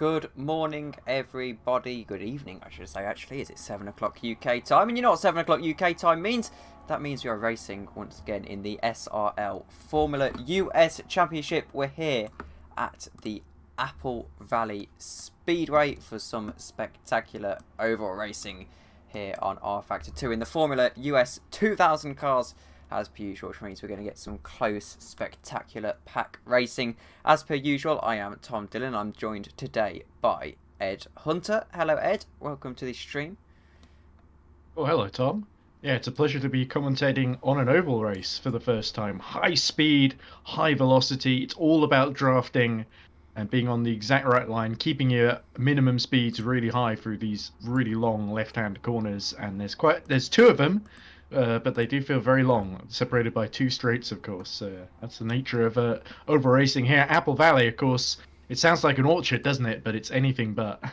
Good morning, everybody. Good evening, I should say, actually, as it's 7 o'clock UK time. And you know what 7 o'clock UK time means? That means we are racing once again in the SRL Formula US Championship. We're here at the Apple Valley Speedway for some spectacular oval racing here on R Factor 2 in the Formula US 2000 cars. As per usual, which means we're going to get some close, spectacular pack racing. As per usual, I am Tom Dillon. I'm joined today by Ed Hunter. Hello, Ed. Welcome to the stream. Oh, hello, Tom. Yeah, it's a pleasure to be commentating on an oval race for the first time. High speed, high velocity. It's all about drafting and being on the exact right line, keeping your minimum speeds really high through these really long left-hand corners. And there's two of them, but they do feel very long, separated by two straights, of course. That's the nature of oval racing here. Apple Valley, of course. It sounds like an orchard, doesn't it? But it's anything but.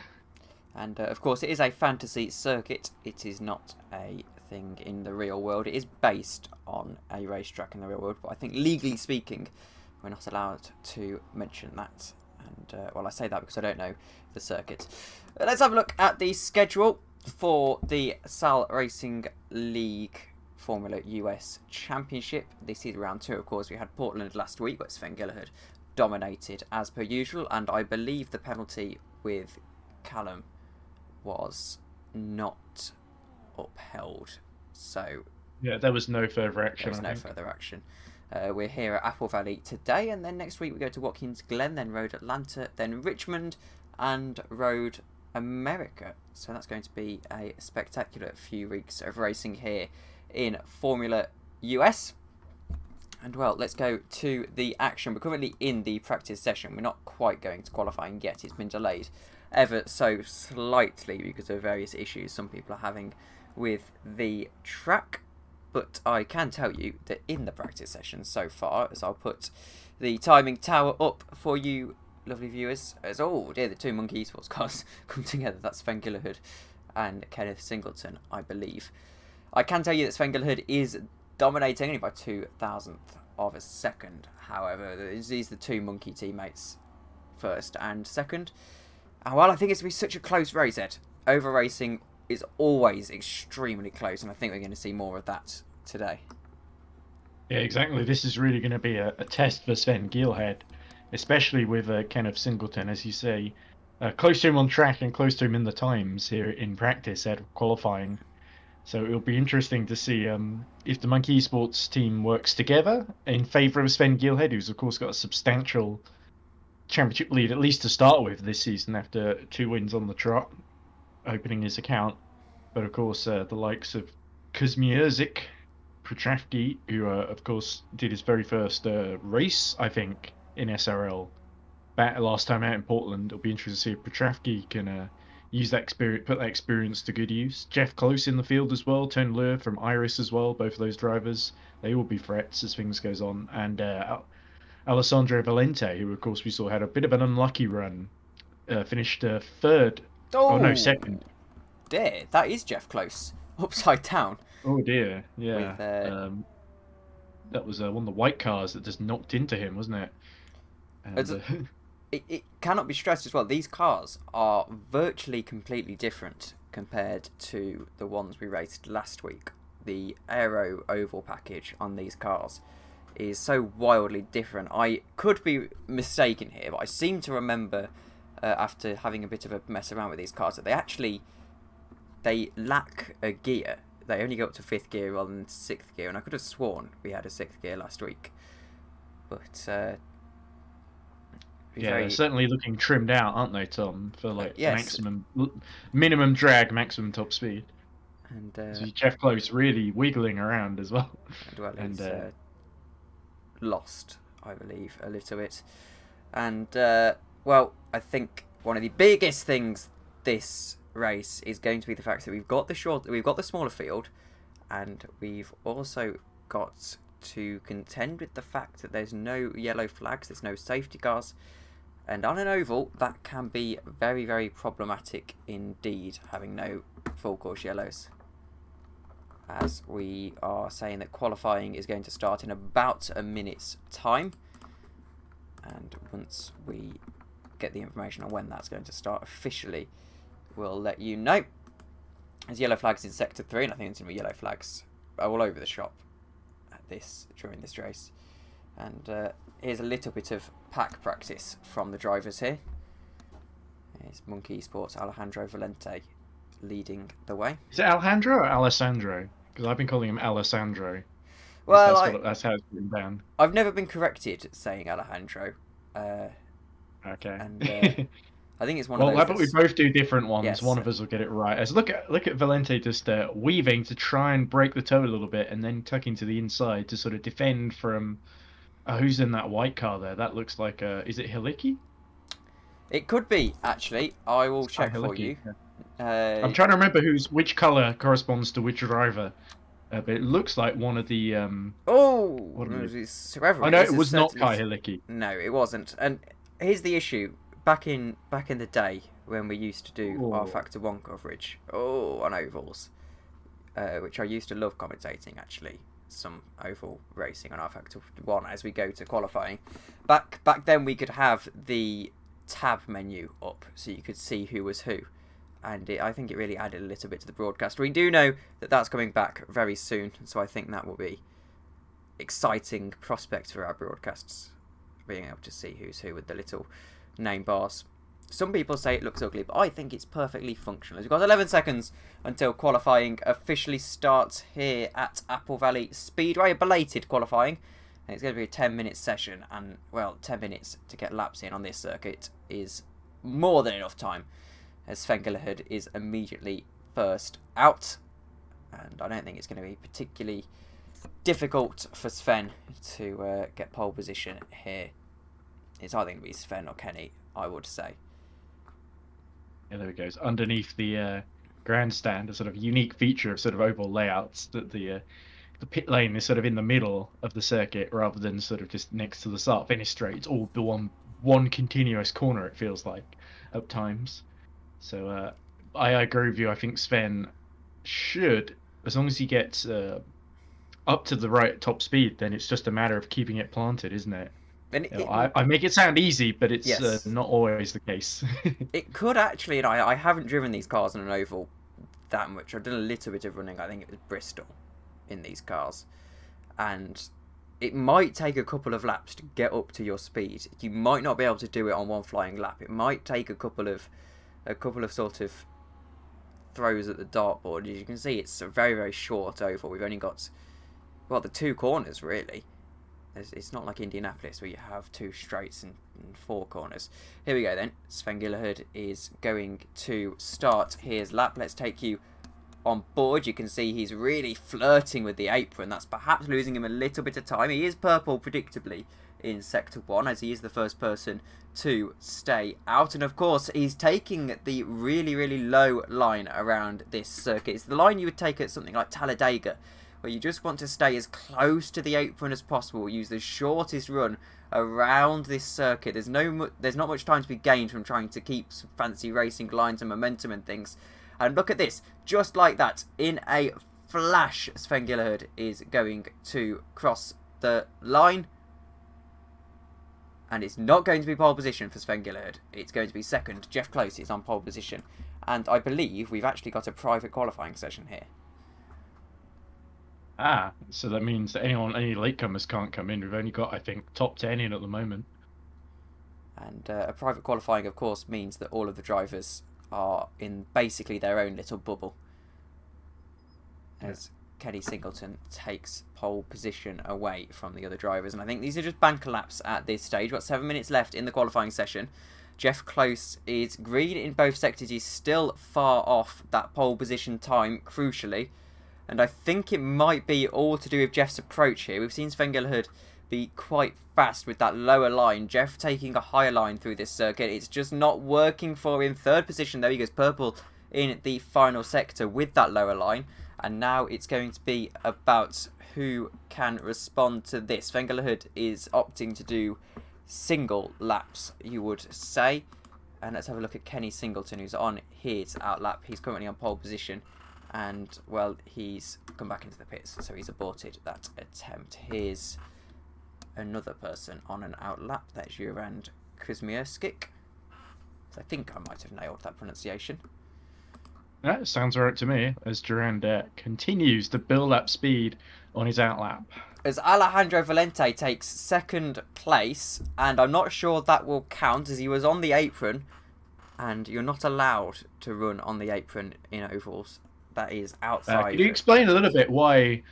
And of course, it is a fantasy circuit. It is not a thing in the real world. It is based on a racetrack in the real world, but I think legally speaking, we're not allowed to mention that. And well, I say that because I don't know the circuit. Let's have a look at the schedule for the SAL Racing League Formula US Championship. This is round 2, of course. We had Portland last week, but Sven Gillehud dominated as per usual, and I believe the penalty with Callum was not upheld. So Yeah, there was no further action. there was no further action. We're here at Apple Valley today, and then next week we go to Watkins Glen, then Road Atlanta, then Richmond, and Road America. So that's going to be a spectacular few weeks of racing here in Formula US. And well, let's go to the action. We're currently in the practice session. We're not quite going to qualifying yet. It's been delayed ever so slightly because of various issues some people are having with the track. But I can tell you that in the practice session so far, as I'll put the timing tower up for you lovely viewers, as oh dear, the two Monkey Esports cars come together. That's Sven Gillehud and Kenneth Singleton, I believe. I can tell you that Sven Gillehud is dominating only by 0.02 of a second. However, these are the two Monkey teammates, first and second. And well, I think it's going to be such a close race, Ed. Over racing is always extremely close, and I think we're going to see more of that today. Yeah, exactly. This is really going to be a test for Sven Gillehud, especially with Kenneth Singleton, as you say. Close to him on track and close to him in the times here in practice at qualifying. So it'll be interesting to see if the Monkey Esports team works together in favour of Sven Gillehud, who's of course got a substantial championship lead, at least to start with this season after 2 wins on the trot, opening his account. But of course, the likes of Kuzmierzik, Petravsky, who of course did his very first race, I think, in SRL back last time out in Portland. It'll be interesting to see if Petravsky can use that experience, put that experience to good use. Jeff Close in the field as well, Tony Lure from Iris as well. Both of those drivers, they will be threats as things goes on. And Alessandro Valente, who of course we saw had a bit of an unlucky run, finished third. Oh no, second. Dear, that is Jeff Close, upside down. Oh dear, yeah. With, that was one of the white cars that just knocked into him, wasn't it? And, it cannot be stressed as well. These cars are virtually completely different compared to the ones we raced last week. The Aero Oval package on these cars is so wildly different. I could be mistaken here, but I seem to remember after having a bit of a mess around with these cars that they lack a gear. They only go up to 5th gear rather than 6th gear, and I could have sworn we had a 6th gear last week. But yeah, they're certainly looking trimmed out, aren't they, Tom? For like yes. minimum drag, maximum top speed. And so Jeff Close really wiggling around as well. And well, he's lost, I believe, a little bit. And well, I think one of the biggest things this race is going to be the fact that we've got the smaller field, and we've also got to contend with the fact that there's no yellow flags, there's no safety cars, and on an oval that can be very, very problematic indeed, having no full course yellows, as we are saying that qualifying is going to start in about a minute's time. And once we get the information on when that's going to start officially, we'll let you know. There's yellow flags in Sector 3, and I think there's going to be yellow flags all over the shop during this race. And here's a little bit of pack practice from the drivers here. It's Monkey Esports Alejandro Valente leading the way. Is it Alejandro or Alessandro? Because I've been calling him Alessandro. Well, that's how it's written down. I've never been corrected saying Alejandro. Okay. And I think it's one of those. Well, but we both do different ones. Yes. One of us will get it right. As look at Valente just weaving to try and break the toe a little bit, and then tucking to the inside to sort of defend from. Who's in that white car there? That looks like is it Hiliki? It could be, actually. I will check for you. Yeah. I'm trying to remember which colour corresponds to which driver. But it looks like one of the... it's whoever I know it was not Kai Hiliki. No, it wasn't. And here's the issue. Back in the day, when we used to do our Factor 1 coverage, on ovals, which I used to love commentating, actually, some oval racing on our Factor 1 as we go to qualifying. Back then, we could have the tab menu up so you could see who was who, and I think it really added a little bit to the broadcast. We do know that that's coming back very soon, so I think that will be exciting prospect for our broadcasts, being able to see who's who with the little name bars. Some people say it looks ugly, but I think it's perfectly functional. We've got 11 seconds until qualifying officially starts here at Apple Valley Speedway, a belated qualifying. And it's going to be a 10-minute session, and, well, 10 minutes to get laps in on this circuit is more than enough time, as Sven Gillerhood is immediately first out. And I don't think it's going to be particularly difficult for Sven to get pole position here. It's either going to be Sven or Kenny, I would say. Yeah, there it goes. Underneath the grandstand, a sort of unique feature of sort of oval layouts, that the pit lane is sort of in the middle of the circuit rather than sort of just next to the start finish straight. It's all the one continuous corner, it feels like, at times. So I agree with you. I think Sven should, as long as he gets up to the right top speed, then it's just a matter of keeping it planted, isn't it? And I make it sound easy, but it's not always the case. It could actually, and I haven't driven these cars on an oval that much. I've done a little bit of running. I think it was Bristol in these cars, and it might take a couple of laps to get up to your speed. You might not be able to do it on one flying lap. It might take a couple of sort of throws at the dartboard. As you can see, it's a very, very short oval. We've only got, well, the two corners really. It's not like Indianapolis where you have two straights and four corners. Here we go then. Sven Gillerhood is going to start his lap. Let's take you on board. You can see he's really flirting with the apron. That's perhaps losing him a little bit of time. He is purple, predictably, in Sector 1, as he is the first person to stay out. And of course, he's taking the really, really low line around this circuit. It's the line you would take at something like Talladega, where you just want to stay as close to the apron as possible. Use the shortest run around this circuit. There's not much time to be gained from trying to keep some fancy racing lines and momentum and things. And look at this, just like that, in a flash, Sven Gillerhood is going to cross the line. And it's not going to be pole position for Sven Gillerhood. It's going to be second. Jeff Close is on pole position. And I believe we've actually got a private qualifying session here. Ah, so that means that any latecomers can't come in. We've only got, I think, top 10 in at the moment. And a private qualifying, of course, means that all of the drivers are in basically their own little bubble. As Kenny Singleton takes pole position away from the other drivers. And I think these are just banker laps at this stage. We've got 7 minutes left in the qualifying session. Jeff Close is green in both sectors. He's still far off that pole position time, crucially. And I think it might be all to do with Jeff's approach here. We've seen Sven Gillerhood be quite fast with that lower line. Jeff taking a higher line through this circuit. It's just not working for him. Third position, there he goes, purple in the final sector with that lower line. And now it's going to be about who can respond to this. Sven Gillerhood is opting to do single laps, you would say. And let's have a look at Kenny Singleton, who's on his outlap. He's currently on pole position. And, well, he's come back into the pits, so he's aborted that attempt. Here's another person on an outlap. That's Jurand Kuzmierskik. I think I might have nailed that pronunciation. That sounds right to me, as Durand continues to build up speed on his outlap. As Alejandro Valente takes second place, and I'm not sure that will count as he was on the apron, and you're not allowed to run on the apron in ovals. That is outside. Could you explain a little bit why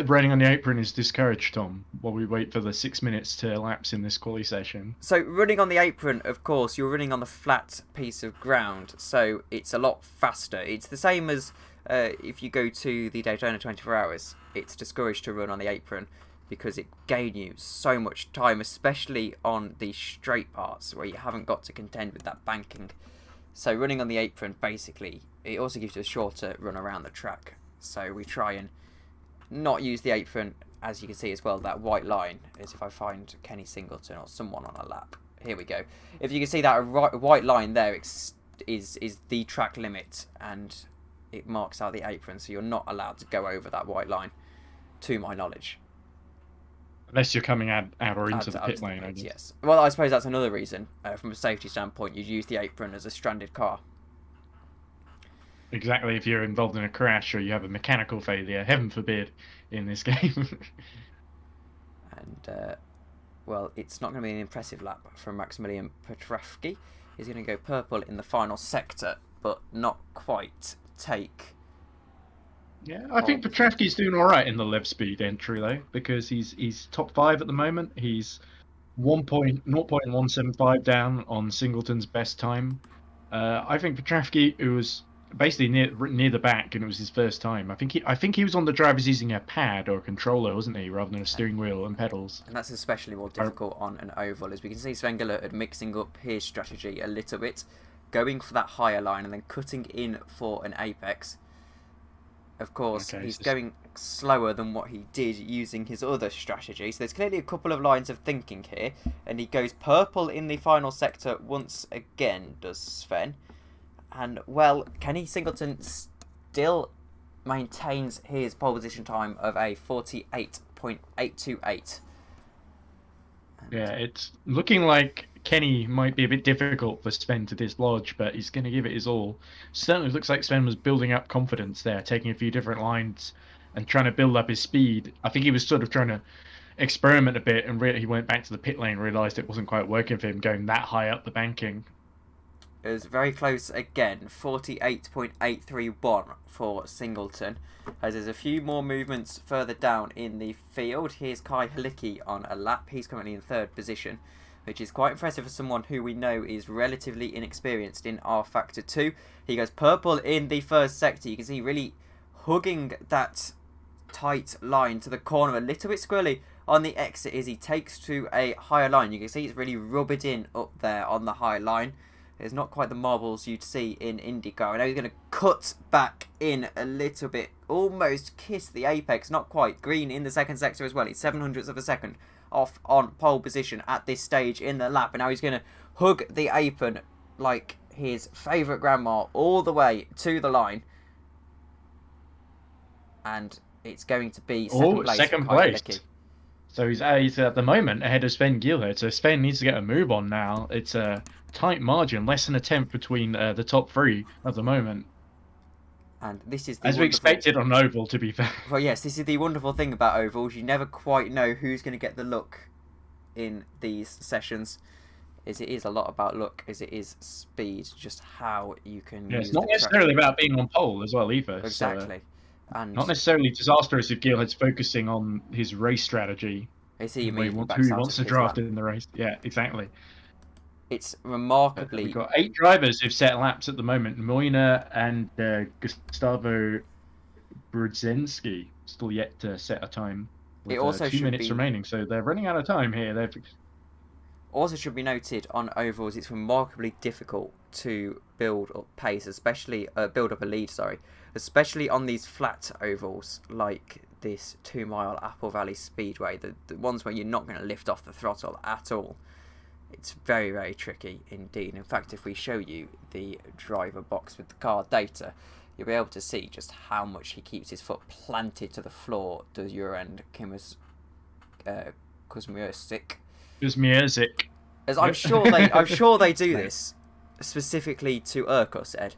running on the apron is discouraged, Tom, while we wait for the 6 minutes to elapse in this quali session? So running on the apron, of course, you're running on the flat piece of ground, so it's a lot faster. It's the same as if you go to the Daytona 24 Hours. It's discouraged to run on the apron because it gains you so much time, especially on the straight parts where you haven't got to contend with that banking. So running on the apron, basically, it also gives you a shorter run around the track. So we try and not use the apron, as you can see as well, that white line is if I find Kenny Singleton or someone on a lap. Here we go. If you can see that white line there is the track limit, and it marks out the apron, so you're not allowed to go over that white line, to my knowledge. Unless you're coming out or into the pit lane, I guess. Yes. Well, I suppose that's another reason. From a safety standpoint, you'd use the apron as a stranded car. Exactly, if you're involved in a crash or you have a mechanical failure, heaven forbid, in this game. And, well, it's not going to be an impressive lap from Maximilian Petrovsky. He's going to go purple in the final sector, but not quite take... Yeah, I think Petrovsky's doing all right in the Lev Speed entry, though, because he's top 5 at the moment. He's 0.175 down on Singleton's best time. I think Petrovsky, who was basically near the back, and it was his first time. I think he was on the drivers using a pad or a controller, wasn't he, rather than a steering wheel and pedals. And that's especially more difficult on an oval, as we can see Sven Gillard mixing up his strategy a little bit, going for that higher line and then cutting in for an apex. Of course, he's going slower than what he did using his other strategy. So there's clearly a couple of lines of thinking here. And he goes purple in the final sector once again, does Sven. And, well, Kenny Singleton still maintains his pole position time of a 48.828. Yeah, it's looking like Kenny might be a bit difficult for Sven to dislodge, but he's going to give it his all. Certainly looks like Sven was building up confidence there, taking a few different lines and trying to build up his speed. I think he was sort of trying to experiment a bit, and he went back to the pit lane and realised it wasn't quite working for him going that high up the banking. It was very close again, 48.831 for Singleton. As there's a few more movements further down in the field. Here's Kai Halicki on a lap. He's currently in third position, which is quite impressive for someone who we know is relatively inexperienced in R Factor 2. He goes purple in the first sector. You can see really hugging that tight line to the corner, a little bit squirrely on the exit as he takes to a higher line. You can see it's really rubbed in up there on the high line. It's not quite the marbles you'd see in IndyCar. I know he's going to cut back in a little bit, almost kiss the apex, not quite. Green in the second sector as well. He's 700ths of a second off on pole position at this stage in the lap. And now he's going to hug the apron like his favourite grandma all the way to the line. And it's going to be second place. So he's at the moment ahead of Sven Gillard. So Sven needs to get a move on now. It's a tight margin, less than a tenth between the top 3 at the moment. And this is as we expected on oval, to be fair. Well, yes, this is the wonderful thing about ovals. You never quite know who's going to get the look in these sessions. It is a lot about luck as it is speed, just how you can use it's not necessarily about being on pole as well either. Exactly. So, and not necessarily disastrous if Gillard's focusing on his race strategy. I see you mean, who he wants to draft in the race. Yeah, exactly. It's remarkably... We've got 8 drivers who've set laps at the moment. Moina and Gustavo Brudzinski still yet to set a time. With, it also 2 minutes remaining, so they're running out of time here. Also should be noted on ovals, it's remarkably difficult to build up pace, especially build up a lead, especially on these flat ovals like this 2-mile Apple Valley Speedway, the ones where you're not going to lift off the throttle at all. It's very, very tricky indeed. In fact, if we show you the driver box with the car data, you'll be able to see just how much he keeps his foot planted to the floor, does Jurend Kuzmirsik. Kuzmirsik. As I'm sure they do this. specifically to Urkos, Ed?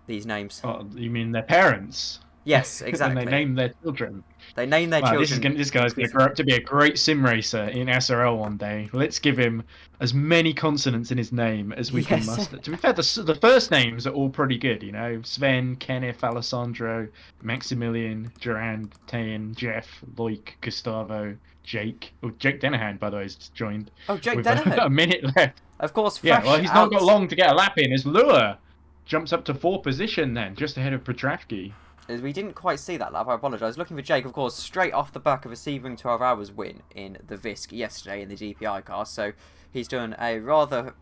These names. Oh, you mean their parents? Yes, exactly. And they name their children. They name their Wow, children. this guy's going to grow up to be a great sim racer in SRL one day. Let's give him as many consonants in his name as we can muster. To be fair, the first names are all pretty good, you know. Sven, Kenneth, Alessandro, Maximilian, Durand, Tayan, Jeff, Loic, Gustavo, Jake. Oh, Jake Denahan, by the way, has joined. Oh, Jake with Denahan. A minute left. Of course, Yeah, well, he's not got long to get a lap in. His Lure jumps up to 4th position then, just ahead of Petravki. We didn't quite see that lap, I apologise. Looking for Jake, of course, straight off the back of a Sebring 12 Hours win in the Visk yesterday in the GPI car. So he's done a rather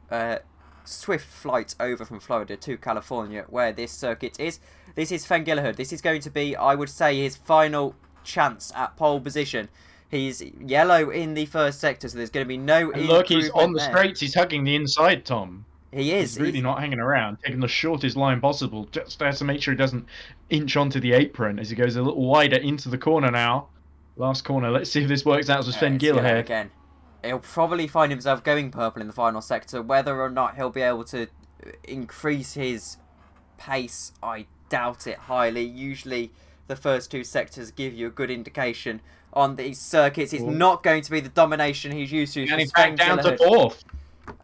swift flight over from Florida to California, where this circuit is. This is Sven Gillihood. This is going to be, I would say, his final chance at pole position. He's yellow in the first sector, so there's going to be no improvement. Look, he's on the straights. He's hugging the inside, Tom. He is. He's really not hanging around, taking the shortest line possible, just has to make sure he doesn't inch onto the apron as he goes a little wider into the corner now. Last corner. Let's see if this works out for Sven Gillihood. Again, he'll probably find himself going purple in the final sector. Whether or not he'll be able to increase his pace, I doubt it highly. Usually, the first two sectors give you a good indication on these circuits. It's not going to be the domination he's used to. And he's back down to 4th.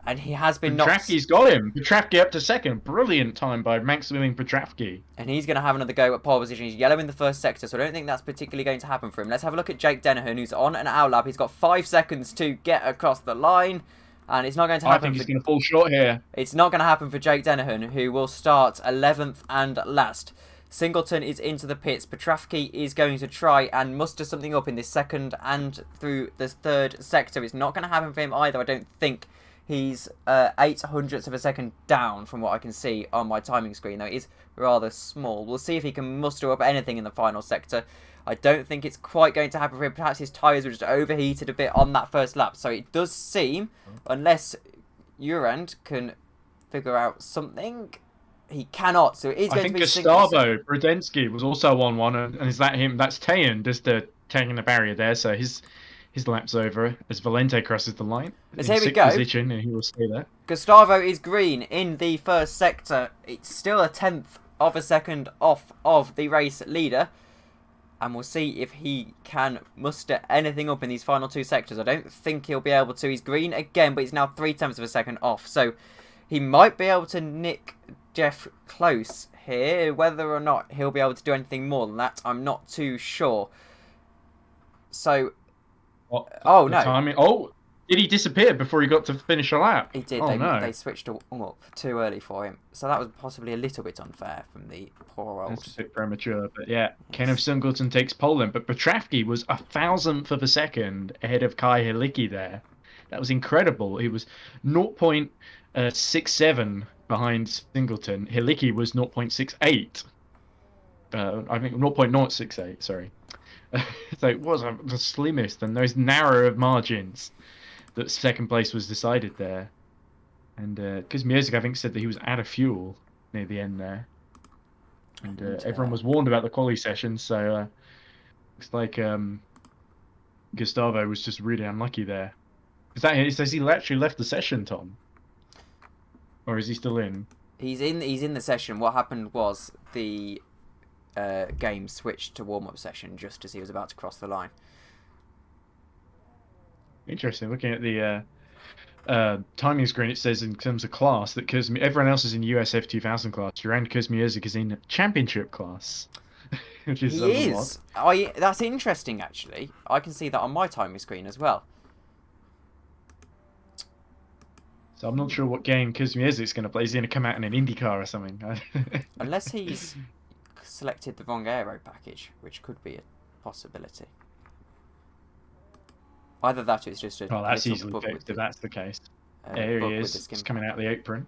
And he has been knocked. Petravki's got him. Petravki up to 2nd. Brilliant time by Maximilian Petravki. And he's going to have another go at pole position. He's yellow in the first sector, so I don't think that's particularly going to happen for him. Let's have a look at Jake Denahan, who's on an outlap. He's got 5 seconds to get across the line. And it's not going to happen. I think he's going to fall short here. It's not going to happen for Jake Denahan, who will start 11th and last. Singleton is into the pits. Petravki is going to try and muster something up in this second and through the third sector. It's not going to happen for him either, I don't think. He's 0.08 of a second down from what I can see on my timing screen, though it is rather small. We'll see if he can muster up anything in the final sector. I don't think it's quite going to happen for him. Perhaps his tyres were just overheated a bit on that first lap. So it does seem, unless Urand can figure out something, he cannot. So it is going to be Gustavo Brudensky was also on one, and is that him? That's Tayan just taking the barrier there. So his lap's over as Valente crosses the line. As here we go. Position, and he will stay there. Gustavo is green in the first sector. It's still 1/10 of a second off of the race leader. And we'll see if he can muster anything up in these final two sectors. I don't think he'll be able to. He's green again, but he's now 0.3 of a second off. So he might be able to nick Jeff close here. Whether or not he'll be able to do anything more than that, I'm not too sure. So... Oh, no. Timing. Oh, did he disappear before he got to finish a lap? He did. Oh, they switched up too early for him. So that was possibly a little bit unfair from the poor old... That's a bit premature, but yeah. Kenneth Singleton takes pole then, but Petravki was 1,000th of a second ahead of Kai Helicki there. That was incredible. He was 0.67 behind Singleton. Helicki was 0.68. I think 0.068, sorry. So it was the slimmest and those narrow of margins that second place was decided there. And Kuzmierzik, I think, said that he was out of fuel near the end there. And everyone was warned about the quali session, so looks like Gustavo was just really unlucky there. Has he actually left the session, Tom? Or is he still in? He's in the session. What happened was the game switched to warm-up session just as he was about to cross the line. Interesting. Looking at the timing screen, it says in terms of class that everyone else is in USF 2000 class. Durand Kuzmierzik is in championship class. Which is he is. That's interesting, actually. I can see that on my timing screen as well. So I'm not sure what game Kuzmiezik's going to play. Is he going to come out in an IndyCar or something? Unless he's selected the wrong aero package, which could be a possibility. Either that or it's just a... Oh, that's easily fixed if that's the case. There he is. He's coming out the apron.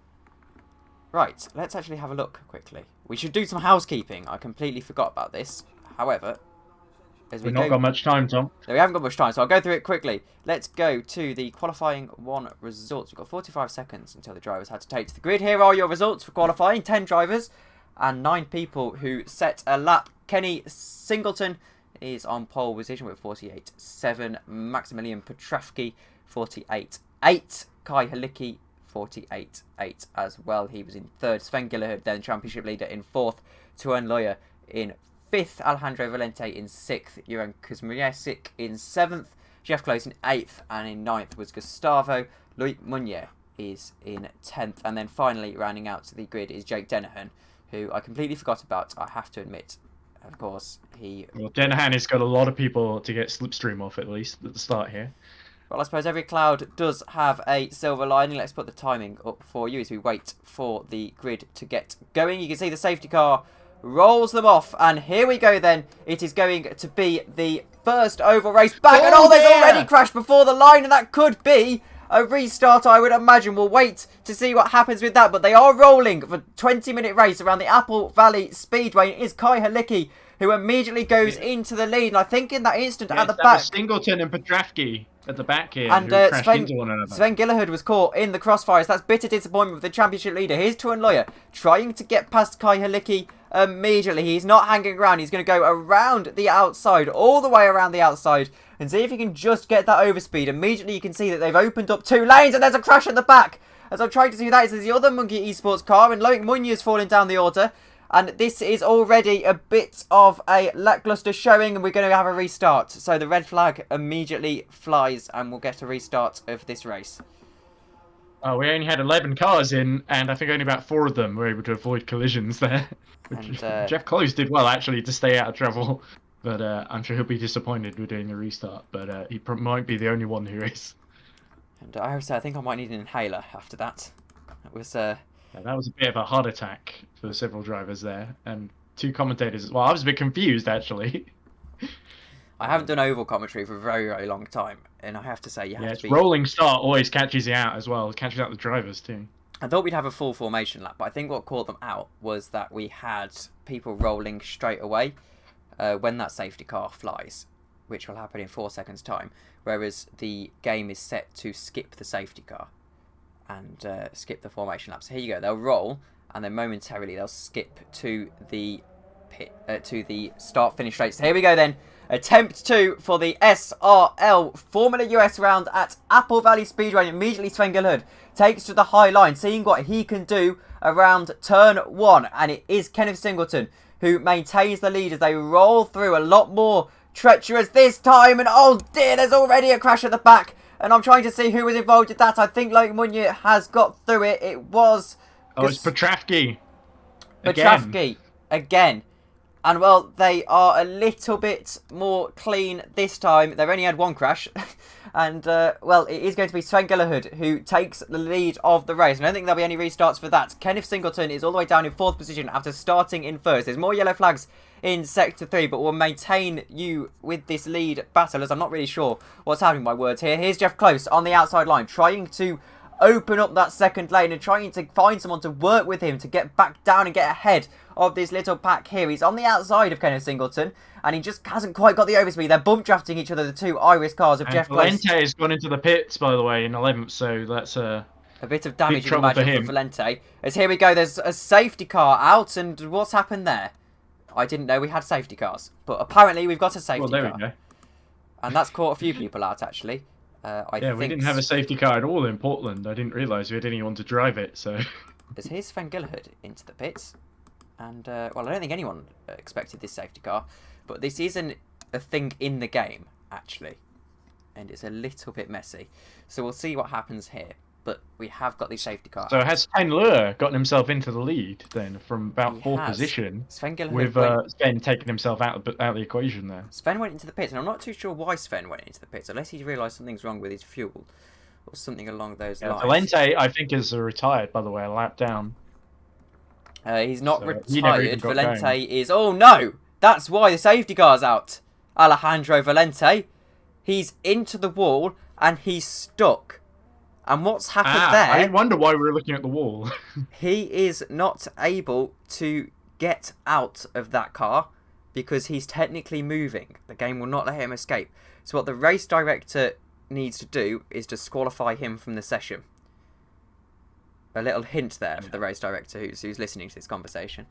Right, let's actually have a look quickly. We should do some housekeeping. I completely forgot about this. However, We've not got much time, Tom. No, we haven't got much time, so I'll go through it quickly. Let's go to the qualifying 1 results. We've got 45 seconds until the drivers had to take to the grid. Here are your results for qualifying. 10 drivers and 9 people who set a lap. Kenny Singleton is on pole position with 48.7. Maximilian Petravki, 48.8. Kai Helicki, 48.8 as well. He was in third. Sven Gillerhood, then championship leader, in fourth. Tuan Loya in fifth. Alejandro Valente in sixth. Joran Kuzmiesic in seventh. Jeff Close in eighth. And in ninth was Gustavo. Loic Munier is in 10th. And then finally, rounding out the grid, is Jake Dennehan, who I completely forgot about, I have to admit. Of course, Well, Dennehan has got a lot of people to get Slipstream off, at least, at the start here. Well, I suppose every cloud does have a silver lining. Let's put the timing up for you as we wait for the grid to get going. You can see the safety car rolls them off. And here we go then. It is going to be the first oval race back. And they've already crashed before the line. And that could be a restart, I would imagine. We'll wait to see what happens with that. But they are rolling for a 20-minute race around the Apple Valley Speedway. It is Kai Halicki who immediately goes into the lead. And I think in that instant at the back, Singleton and Petrafsky at the back here, and Sven Gillerhood was caught in the crossfires. That's bitter disappointment with the championship leader. Here's Tuan Loya trying to get past Kai Halicki immediately. He's not hanging around. He's going to go around the outside, all the way around the outside, and see if he can just get that overspeed. Immediately you can see that they've opened up 2 lanes, and there's a crash at the back. As I'm trying to do that, there's the other Monkey Esports car, and Loic Munier's falling down the order. And this is already a bit of a lackluster showing, and we're going to have a restart. So the red flag immediately flies, and we'll get a restart of this race. Oh, we only had 11 cars in, and I think only about 4 of them were able to avoid collisions there. Which Jeff Close did well, actually, to stay out of trouble. But I'm sure he'll be disappointed with doing a restart. But he might be the only one who is. And I have to say, I think I might need an inhaler after that. It was... Yeah, that was a bit of a heart attack for several drivers there, and 2 commentators as well. I was a bit confused, actually. I haven't done oval commentary for a very, very long time, and I have to say, you have to be... rolling start always catches you out as well. It catches out the drivers too. I thought we'd have a full formation lap, but I think what caught them out was that we had people rolling straight away when that safety car flies, which will happen in 4 seconds' time, whereas the game is set to skip the safety car and skip the formation lap. So here you go. They'll roll, and then momentarily they'll skip to the start-finish straight. So here we go then. Attempt 2 for the SRL Formula US round at Apple Valley Speedway. Immediately Sven Gillerhood takes to the high line, seeing what he can do around turn 1. And it is Kenneth Singleton who maintains the lead as they roll through. A lot more treacherous this time. And oh dear, there's already a crash at the back. And I'm trying to see who was involved with that. I think Loic Munier has got through it. It was... Oh, it's Petrafsky. Petrafsky again. And, well, they are a little bit more clean this time. They've only had 1 crash. And, well, it is going to be Sven Gillerhood who takes the lead of the race. I don't think there'll be any restarts for that. Kenneth Singleton is all the way down in 4th position after starting in 1st. There's more yellow flags in Sector 3, but we'll maintain you with this lead battle, as I'm not really sure what's happening by words here. Here's Jeff Close on the outside line, trying to open up that second lane and trying to find someone to work with him to get back down and get ahead of this little pack here. He's on the outside of Kenneth Singleton, and he just hasn't quite got the overspeed. They're bump drafting each other, the 2 Iris cars of Jeff Close. Valente has gone into the pits, by the way, in 11th, so that's a bit of damage, you imagine, for Valente. As here we go, there's a safety car out, and what's happened there? I didn't know we had safety cars, but apparently we've got a safety car. Well, there we go. And that's caught a few people out, actually. We didn't have a safety car at all in Portland. I didn't realise we had anyone to drive it, so... As here's Sven Gillerhood into the pits. And, well, I don't think anyone expected this safety car. But this isn't a thing in the game, actually. And it's a little bit messy. So we'll see what happens here. But we have got the safety car. So has Sven Lure gotten himself into the lead, then, from about 4th position? Sven Gillerhood with Sven taking himself out of the equation there. Sven went into the pits, and I'm not too sure why Sven went into the pits, unless he realised something's wrong with his fuel. Or something along those lines. Valente, I think, is retired, by the way, a lap down. He's not retired. Valente is... Oh, no! That's why the safety car's out. Alejandro Valente. He's into the wall, and he's stuck. And what's happened there... I wonder why we were looking at the wall. He is not able to get out of that car because he's technically moving. The game will not let him escape. So what the race director needs to do is disqualify him from the session. A little hint there for the race director who's listening to this conversation.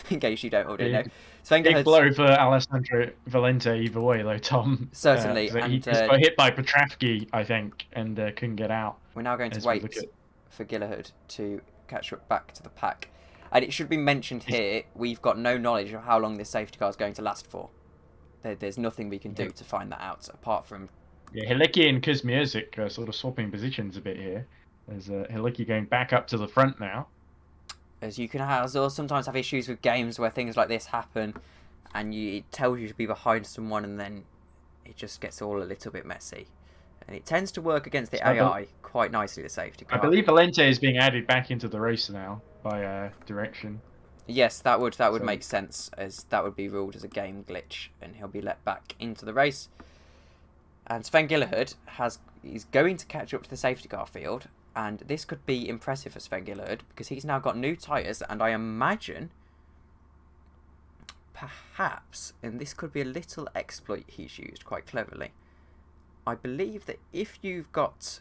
in case you don't already know. Big, Sven big Gilherd's blow for Alessandro Valente either way, though, Tom. certainly, So he and just got hit by Petravsky, I think, and couldn't get out. we're now going to as we wait look at- for Gilherd to catch up back to the pack. And it should be mentioned here, we've got no knowledge of how long this safety car is going to last for. There's nothing we can do to find that out, apart from... Yeah, Helicki and Kuzmierzik are sort of swapping positions a bit here. There's Helicki going back up to the front now. As you can sometimes have issues with games where things like this happen, and it tells you to be behind someone, and then it just gets all a little bit messy. And it tends to work against the AI quite nicely, the safety car. I believe Valente is being added back into the race now by direction. Yes, that would make sense, as that would be ruled as a game glitch, and he'll be let back into the race. And Sven Gilherd is going to catch up to the safety car field, and this could be impressive for Sven Gilherd, because he's now got new tyres, and I imagine, perhaps, and this could be a little exploit he's used quite cleverly, I believe that if you've got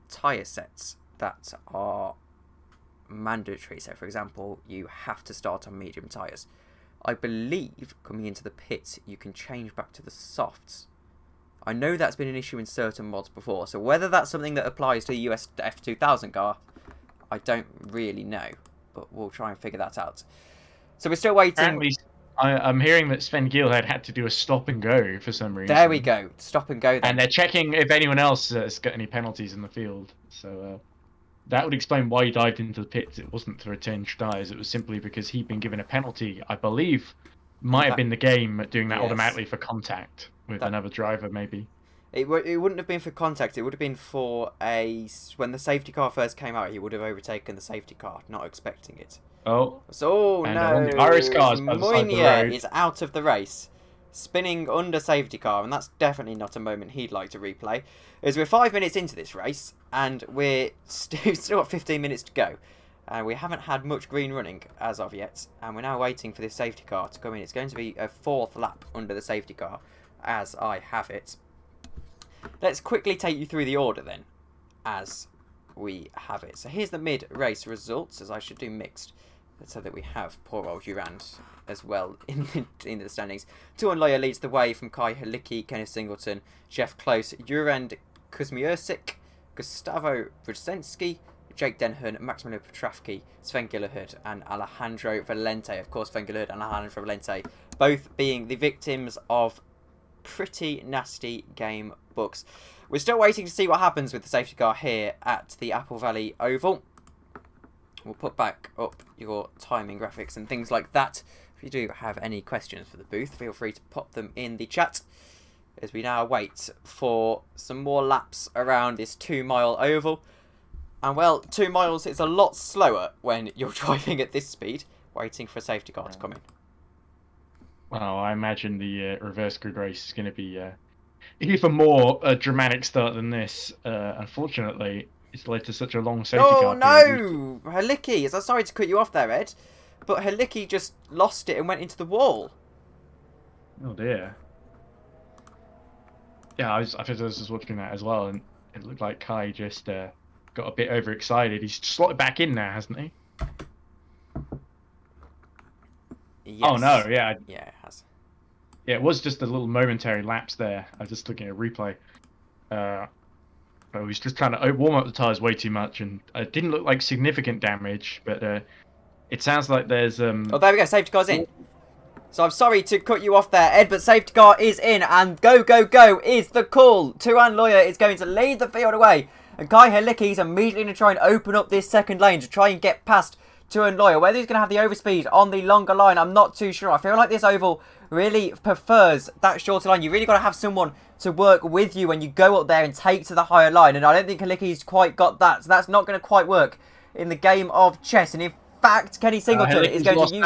tyre sets that are mandatory, so for example you have to start on medium tyres, I believe coming into the pit you can change back to the softs. I know that's been an issue in certain mods before, so whether that's something that applies to the US F2000 car, I don't really know, but we'll try and figure that out. So we're still waiting. Apparently, I'm hearing that Sven Gilherd had to do a stop and go for some reason. There we go, stop and go then. And they're checking if anyone else has got any penalties in the field, so that would explain why he dived into the pits. It wasn't to change tyres, it was simply because he'd been given a penalty, I believe, might have been the game doing that automatically for contact with another driver, maybe. It wouldn't have been for contact, it would have been for when the safety car first came out, he would have overtaken the safety car, not expecting it. Oh. So, and no, Irish cars by the side of the road. is out of the race, spinning under safety car, and that's definitely not a moment he'd like to replay, as we're 5 minutes into this race, and we're still got 15 minutes to go. We haven't had much green running as of yet, and we're now waiting for this safety car to come in. It's going to be a 4th lap under the safety car, as I have it. Let's quickly take you through the order then, as we have it. So here's the mid-race results, as I should do mixed, so that we have poor old Durand as well in the standings. Tuan Loya leads the way from Kai Helicki, Kenneth Singleton, Jeff Close, Durand Kuzmierzik, Gustavo Brzezinski, Jake Denhern, Maximilian Petravsky, Sven Gilherd and Alejandro Valente. Of course, Sven Gilherd and Alejandro Valente both being the victims of pretty nasty game books. We're still waiting to see what happens with the safety car here at the Apple Valley Oval. We'll put back up your timing graphics and things like that. If you do have any questions for the booth, feel free to pop them in the chat, as we now wait for some more laps around this 2-mile oval. And well, 2 miles is a lot slower when you're driving at this speed, waiting for a safety car to come in. Well, I imagine the reverse grid race is going to be even more a dramatic start than this. Unfortunately, it's led to such a long safety car. Oh no! Helicki! I'm sorry to cut you off there, Ed, but Helicki just lost it and went into the wall. Oh dear. Yeah, I was watching that as well, and it looked like Kai just got a bit overexcited. He's slotted back in now, hasn't he? Yes. Oh no, yeah. Yeah, it has. Yeah, it was just a little momentary lapse there. I was just looking at a replay. But he was just trying to warm up the tyres way too much, and it didn't look like significant damage, but it sounds like there's... Oh, there we go, safety car's in. So I'm sorry to cut you off there, Ed, but safety car is in, and go, go, go is the call. Tuan Loya is going to lead the field away, and Kai Helicki is immediately going to try and open up this second lane to try and get past Tuan Loya. Whether he's going to have the overspeed on the longer line, I'm not too sure. I feel like this oval really prefers that shorter line. You really got to have someone to work with you when you go up there and take to the higher line, and I don't think Helicki's quite got that, so that's not going to quite work in the game of chess. And in fact, Kenny Singleton is going to use...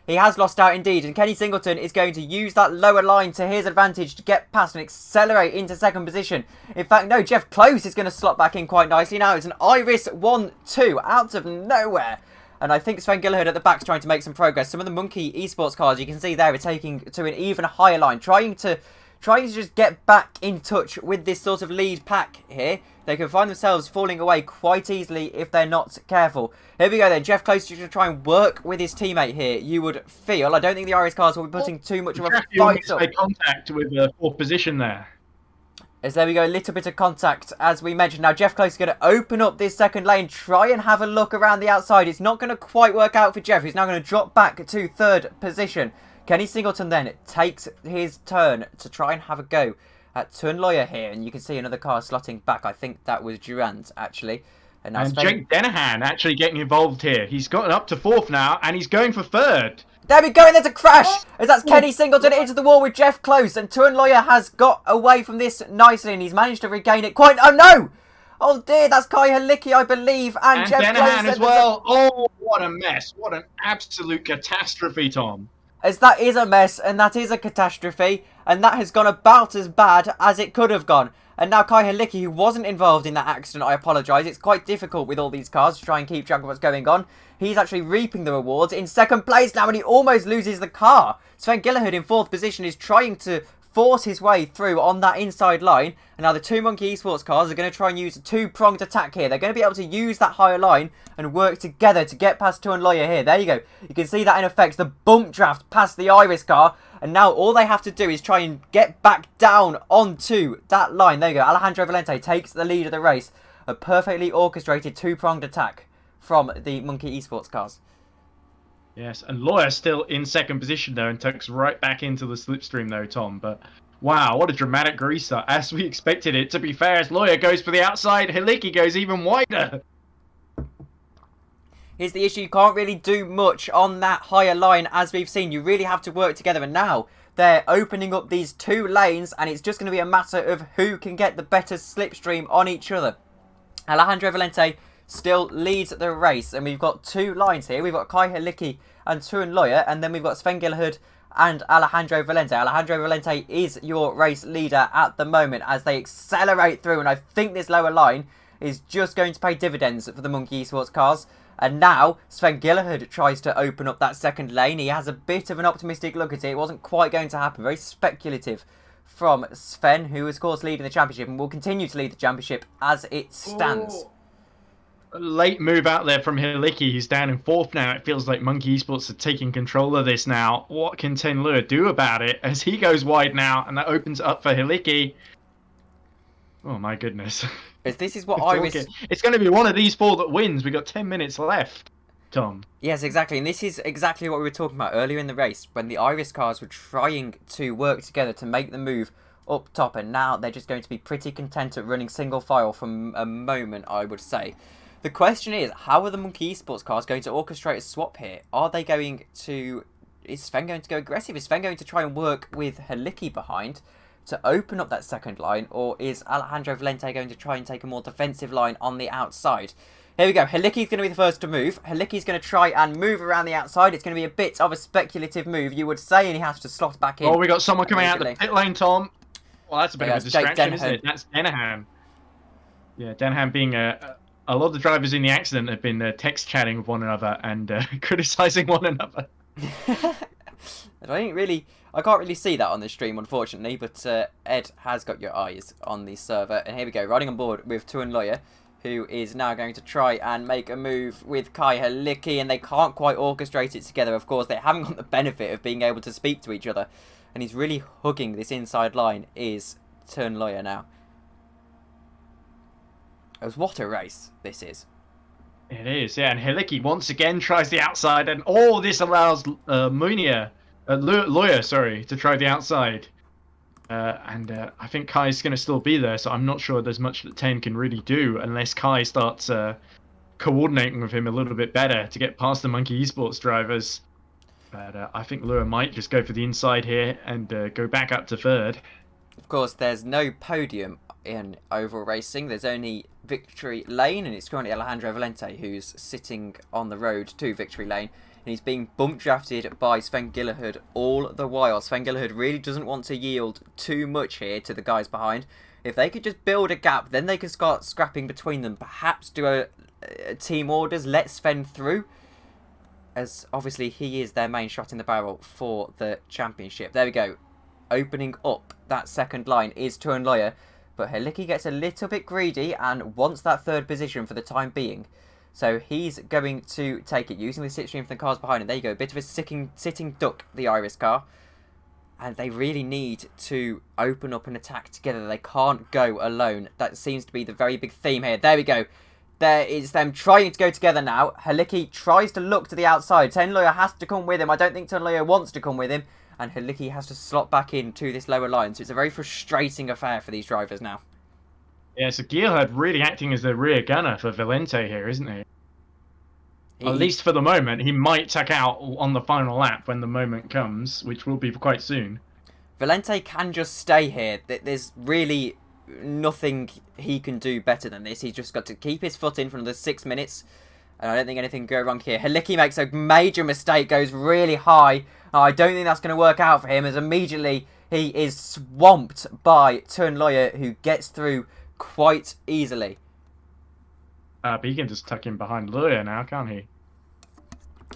He has lost out indeed, and Kenny Singleton is going to use that lower line to his advantage to get past and accelerate into second position. In fact, no, Jeff Close is going to slot back in quite nicely now. It's an Iris 1-2 out of nowhere. And I think Sven Gilherd at the back is trying to make some progress. Some of the Monkey esports cars you can see there are taking to an even higher line, trying to just get back in touch with this sort of lead pack here. They can find themselves falling away quite easily if they're not careful. Here we go then. Jeff Close to try and work with his teammate here. You would feel. I don't think the Irish cars will be putting too much of a fight up. Make contact with the 4th position there. As there we go, a little bit of contact, as we mentioned. Now, Jeff Close is going to open up this second lane, try and have a look around the outside. It's not going to quite work out for Jeff. He's now going to drop back to 3rd position. Kenny Singleton then takes his turn to try and have a go at Turnlawyer here. And you can see another car slotting back. I think that was Durant, actually. And Jake Dennehan actually getting involved here. He's gotten up to 4th now, and he's going for 3rd. There we go, and there's a crash! As that's Kenny Singleton into the wall with Jeff Close, and Turnlawyer has got away from this nicely, and he's managed to regain it quite... Oh, no! Oh, dear, that's Kai Halicki, I believe, and Jeff Dennehan Close as well. Oh, what a mess. What an absolute catastrophe, Tom. As that is a mess, and that is a catastrophe, and that has gone about as bad as it could have gone. And now Kai Halicki, who wasn't involved in that accident, I apologise. It's quite difficult with all these cars to try and keep track of what's going on. He's actually reaping the rewards in 2nd place now, and he almost loses the car. Sven Gillerhood in 4th position is trying to force his way through on that inside line. And now the 2 Monkey Esports cars are going to try and use a 2-pronged attack here. They're going to be able to use that higher line and work together to get past Turnlawyer here. There you go. You can see that in effect, the bump draft past the Iris car. And now all they have to do is try and get back down onto that line. There you go. Alejandro Valente takes the lead of the race. A perfectly orchestrated 2-pronged attack from the Monkey Esports cars. Yes, and Lawyer still in 2nd position though, and tucks right back into the slipstream though, Tom. But wow, what a dramatic restart, as we expected it. To be fair, as Lawyer goes for the outside, Halicki goes even wider. Here's the issue, you can't really do much on that higher line as we've seen. You really have to work together, and now they're opening up these 2 lanes, and it's just going to be a matter of who can get the better slipstream on each other. Alejandro Valente still leads the race, and we've got 2 lines here. We've got Kai Halicki and Turnlawyer, and then we've got Sven Gillerhood and Alejandro Valente. Alejandro Valente is your race leader at the moment as they accelerate through, and I think this lower line is just going to pay dividends for the Monkey Esports cars. And now Sven Gillerhood tries to open up that 2nd lane. He has a bit of an optimistic look at it. It wasn't quite going to happen. Very speculative from Sven, who is of course leading the championship and will continue to lead the championship as it stands. Oh. A late move out there from Halicki. He's down in 4th now. It feels like Monkey Esports are taking control of this now. What can Turnlawyer do about it as he goes wide now, and that opens up for Halicki. Oh my goodness. This is what Iris... It's going to be one of these 4 that wins. We've got 10 minutes left, Tom. Yes, exactly. And this is exactly what we were talking about earlier in the race, when the Iris cars were trying to work together to make the move up top. And now they're just going to be pretty content at running single file from a moment, I would say. The question is, how are the Monkey Esports cars going to orchestrate a swap here? Are they going to... Is Sven going to go aggressive? Is Sven going to try and work with Halicki behind to open up that 2nd line? Or is Alejandro Valente going to try and take a more defensive line on the outside? Here we go. Halicki's going to be the first to move. Halicki's going to try and move around the outside. It's going to be a bit of a speculative move, you would say, and he has to slot back in. Oh, we got someone coming out of the pit lane, Tom. Well, that's a bit of a distraction, isn't it? That's Dennehan. Yeah, Dennehan being a lot of the drivers in the accident have been text chatting with one another and criticising one another. I can't really see that on the stream, unfortunately, but Ed has got your eyes on the server. And here we go, riding on board with Turnlawyer, who is now going to try and make a move with Kai Halicki, and they can't quite orchestrate it together. Of course, they haven't got the benefit of being able to speak to each other, and he's really hugging this inside line is Turnlawyer now. As what a race this is. It is, yeah, and Halicki once again tries the outside, and oh, this allows Lawyer, to try the outside. I think Kai's going to still be there, so I'm not sure there's much that 10 can really do unless Kai starts coordinating with him a little bit better to get past the Monkey Esports drivers. But I think Lure might just go for the inside here and go back up to 3rd. Of course, there's no podium in oval racing. There's only Victory Lane, and it's currently Alejandro Valente who's sitting on the road to Victory Lane. And he's being bump drafted by Sven Gillerhood all the while. Sven Gillerhood really doesn't want to yield too much here to the guys behind. If they could just build a gap, then they could start scrapping between them. Perhaps do a team orders, let Sven through, as obviously he is their main shot in the barrel for the championship. There we go. Opening up that 2nd line is Turnlawyer. But Halicki gets a little bit greedy and wants that third position for the time being. So he's going to take it, using the slipstream from the cars behind him. There you go, a bit of a sitting duck, the Iris car. And they really need to open up an attack together. They can't go alone. That seems to be the very big theme here. There we go. There is them trying to go together now. Halicki tries to look to the outside. Tenloyer has to come with him. I don't think Tenloyer wants to come with him. And Halicki has to slot back into this lower line. So it's a very frustrating affair for these drivers now. Yeah, so Gearhead really acting as the rear gunner for Valente here, isn't he? At least for the moment. He might tuck out on the final lap when the moment comes, which will be quite soon. Valente can just stay here. There's really nothing he can do better than this. He's just got to keep his foot in for another 6 minutes. And I don't think anything can go wrong here. Halicki makes a major mistake, goes really high. I don't think that's going to work out for him, as immediately he is swamped by Turnleuer, who gets through quite easily. But he can just tuck in behind Lawyer now, can't he?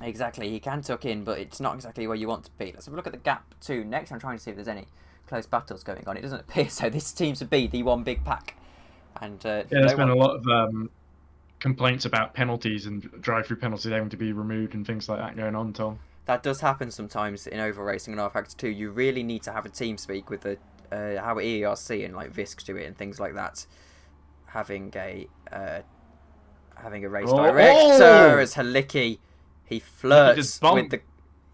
Exactly, he can tuck in, but it's not exactly where you want to be. Let's have a look at the gap 2 next. I'm trying to see if there's any close battles going on. It doesn't appear so. This seems to be the one big pack. And there's been a lot of complaints about penalties and drive-through penalties having to be removed and things like that going on, Tom. That does happen sometimes in oval racing and R-Factor 2. You really need to have a team speak with the how ERC and like Visk do it and things like that. Having a race director as Halicki. He flirts with the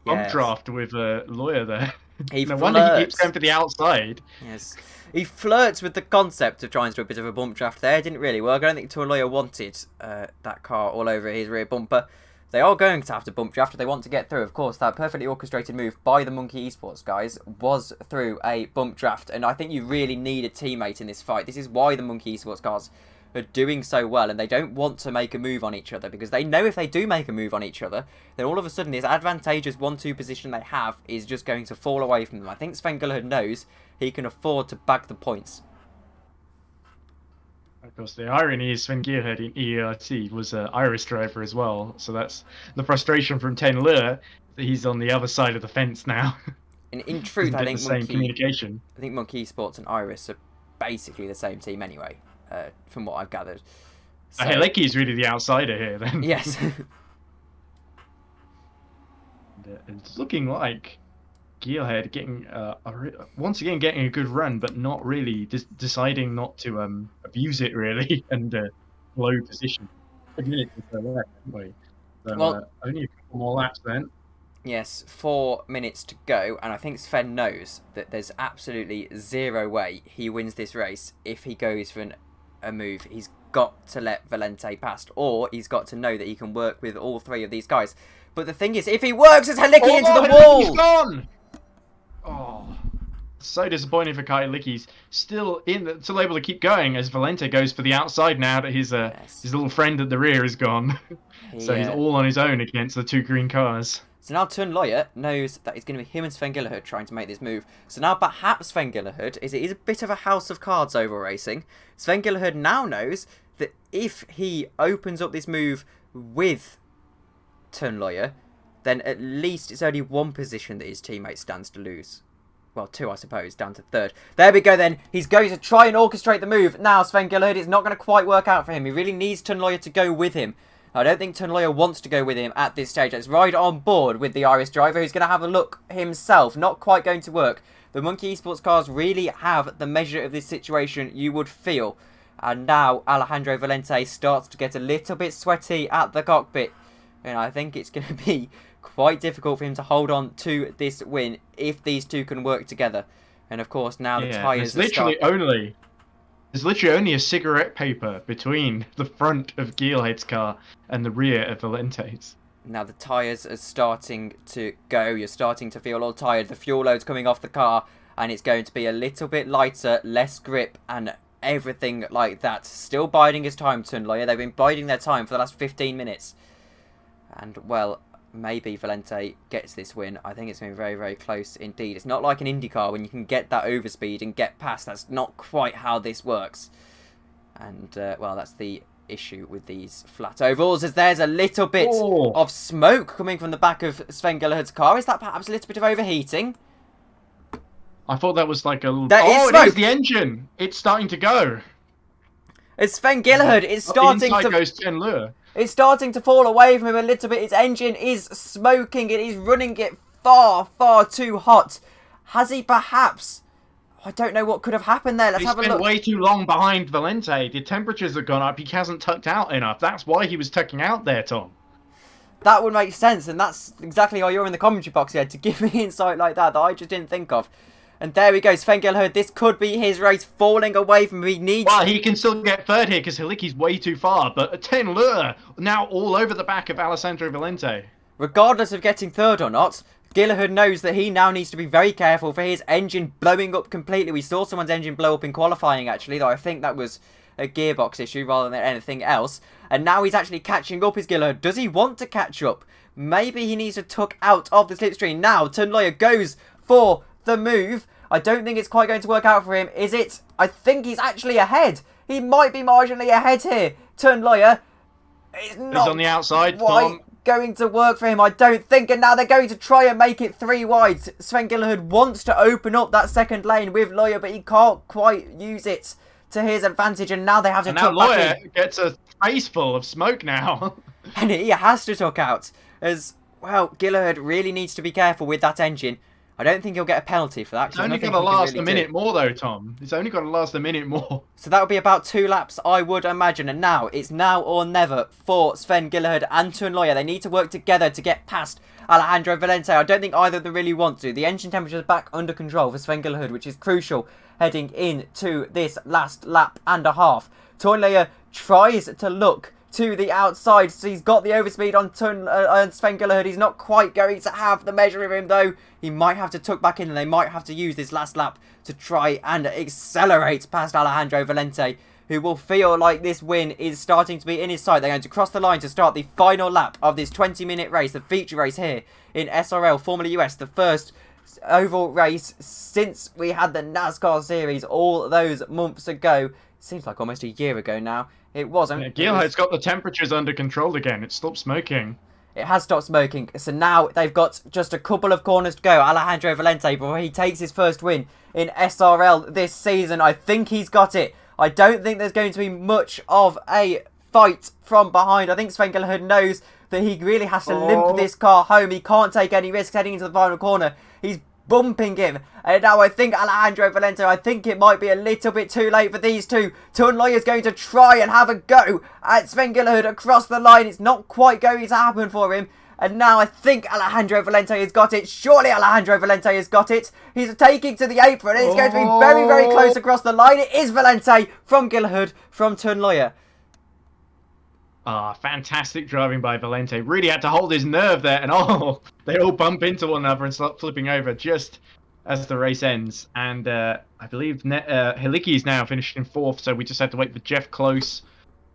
bump draft with a Lawyer there. No wonder he keeps going for the outside. Yes, he flirts with the concept of trying to do a bit of a bump draft there. It didn't really work. I don't think Lawyer wanted that car all over his rear bumper. They are going to have to bump draft if they want to get through. Of course, that perfectly orchestrated move by the Monkey Esports guys was through a bump draft, and I think you really need a teammate in this fight. This is why the Monkey Esports cars are doing so well, and they don't want to make a move on each other, because they know if they do make a move on each other, then all of a sudden this advantageous 1-2 position they have is just going to fall away from them. I think Sven Gullard knows he can afford to bag the points. Of course, the irony is Sven Gearhead in ERT was an Irish driver as well, so that's the frustration from Ten Lure that he's on the other side of the fence now. And in truth, I think Monkey Esports and Iris are basically the same team anyway. From what I've gathered. So, Halicki's really the outsider here then. Yes. It's looking like Gearhead getting once again getting a good run, but not really deciding not to abuse it really and low position. So, well, only a couple more laps then. Yes, 4 minutes to go, and I think Sven knows that there's absolutely zero way he wins this race if he goes for a move. He's got to let Valente past, or he's got to know that he can work with all 3 of these guys. But the thing is, if he works as Halicki into the wall... He's gone! Oh, so disappointing for Halicki's still still able to keep going as Valente goes for the outside now that his little friend at the rear is gone. So he's all on his own against the 2 green cars. So now Turnleuer knows that it's going to be him and Sven Gillehud trying to make this move. So now perhaps Sven Gillehud, it is a bit of a house of cards over racing. Sven Gillehud now knows that if he opens up this move with Turnleuer, then at least it's only 1 position that his teammate stands to lose. Well, 2 I suppose, down to 3rd. There we go then. He's going to try and orchestrate the move. Now Sven Gillehud, it's not going to quite work out for him. He really needs Turnleuer to go with him. I don't think Turnleuer wants to go with him at this stage. Let's ride on board with the Irish driver who's going to have a look himself. Not quite going to work. The Monkey Esports cars really have the measure of this situation, you would feel. And now Alejandro Valente starts to get a little bit sweaty at the cockpit. And I think it's going to be quite difficult for him to hold on to this win if these 2 can work together. And of course now the tyres are There's literally only a cigarette paper between the front of Gearhead's car and the rear of Valente's. Now the tyres are starting to go. You're starting to feel all tired. The fuel load's coming off the car and it's going to be a little bit lighter, less grip and everything like that. Still biding his time, Turnleuer. They've been biding their time for the last 15 minutes. And, well, maybe Valente gets this win. I think it's going to be very, very close indeed. It's not like an IndyCar when you can get that overspeed and get past. That's not quite how this works. And, well, that's the issue with these flat ovals, as there's a little bit of smoke coming from the back of Sven Gillehud's car. Is that perhaps a little bit of overheating? I thought that was like a... There is Oh, it smoke. is the engine! It's starting to go! It's Sven Gilherd. It's starting Inside to... goes Ten Lure. It's starting to fall away from him a little bit. His engine is smoking. It is running it far, far too hot. Has he perhaps... I don't know what could have happened there. Let's have a look. He spent way too long behind Valente. The temperatures have gone up. He hasn't tucked out enough. That's why he was tucking out there, Tom. That would make sense, and that's exactly why you're in the commentary box here, to give me insight like that I just didn't think of. And there we go, Sven Gilherd. This could be his race falling away from him. He needs... Well, he can still get third here because Haliki's way too far. But Ten Lure now all over the back of Alessandro Valente. Regardless of getting third or not, Gilherd knows that he now needs to be very careful for his engine blowing up completely. We saw someone's engine blow up in qualifying, actually, though I think that was a gearbox issue rather than anything else. And now he's actually catching up, is Gilherd. Does he want to catch up? Maybe he needs to tuck out of the slipstream. Now, Turnloyer goes for the move. I don't think it's quite going to work out for him, is it? I think he's actually ahead. He might be marginally ahead here. Turnloyer is not... He's on the outside, Tom. Going to work for him, I don't think, and now they're going to try and make it 3 wide. Sven Gilherd wants to open up that second lane with Lawyer, but he can't quite use it to his advantage, and now they have to tuck Lawyer back in. gets a face full of smoke now. And he has to tuck out, as, well, Gilherd really needs to be careful with that engine. I don't think he'll get a penalty for that. It's only going to last a minute more, though, Tom. It's only going to last a minute more. So that would be about 2 laps, I would imagine. And now, it's now or never for Sven Gilherd and Turnloyer. They need to work together to get past Alejandro Valente. I don't think either of them really want to. The engine temperature is back under control for Sven Gilherd, which is crucial heading into this last lap and a half. Turnloyer tries to look to the outside, so he's got the overspeed on Sven Gilherd. He's not quite going to have the measure of him, though. He might have to tuck back in, and they might have to use this last lap to try and accelerate past Alejandro Valente, who will feel like this win is starting to be in his sight. They're going to cross the line to start the final lap of this 20-minute race, the feature race here in SRL Formula US, the first oval race since we had the NASCAR series all those months ago. Seems like almost a year ago now. It wasn't. Yeah, Gilherd's got the temperatures under control again. It stopped smoking. It has stopped smoking. So now they've got just a couple of corners to go. Alejandro Valente, before he takes his first win in SRL this season. I think he's got it. I don't think there's going to be much of a fight from behind. I think Sven Gilherd knows that he really has to limp this car home. He can't take any risks heading into the final corner. He's bumping him. And now I think Alejandro Valente, I think it might be a little bit too late for these two. Turnloyer's going to try and have a go at Sven Gilherd across the line. It's not quite going to happen for him. And now I think Alejandro Valente has got it. Surely Alejandro Valente has got it. He's taking to the apron. It's going to be very, very close across the line. It is Valente from Gilherd from Turnloyer. Ah, fantastic driving by Valente. Really had to hold his nerve there, and they all bump into one another and start flipping over just as the race ends. And I believe Halicki's now finished in 4th, so we just had to wait for Jeff Close,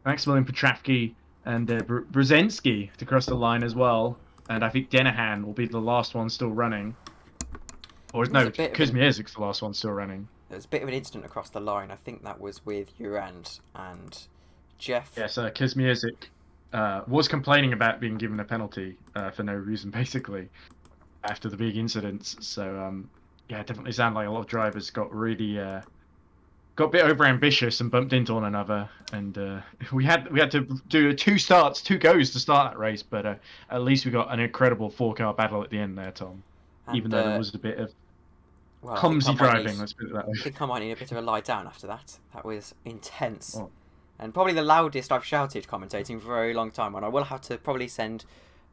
Maximilian Petravsky, and Brzezinski to cross the line as well. And I think Denahan will be the last one still running. Or no, Kuzmiezic's the last one still running. There's a bit of an incident across the line. I think that was with Urand and Jeff. Yes, Kuzmiecic was complaining about being given a penalty for no reason, basically, after the big incidents. So, yeah, it definitely sounded like a lot of drivers got really got a bit overambitious and bumped into one another. And we had to do 2 goes to start that race, but at least we got an incredible 4-car battle at the end there, Tom. And, even though there was a bit of clumsy driving, let's put it that way. I think I might need a bit of a lie down after that. That was intense. Oh. And probably the loudest I've shouted commentating for a very long time. And I will have to probably send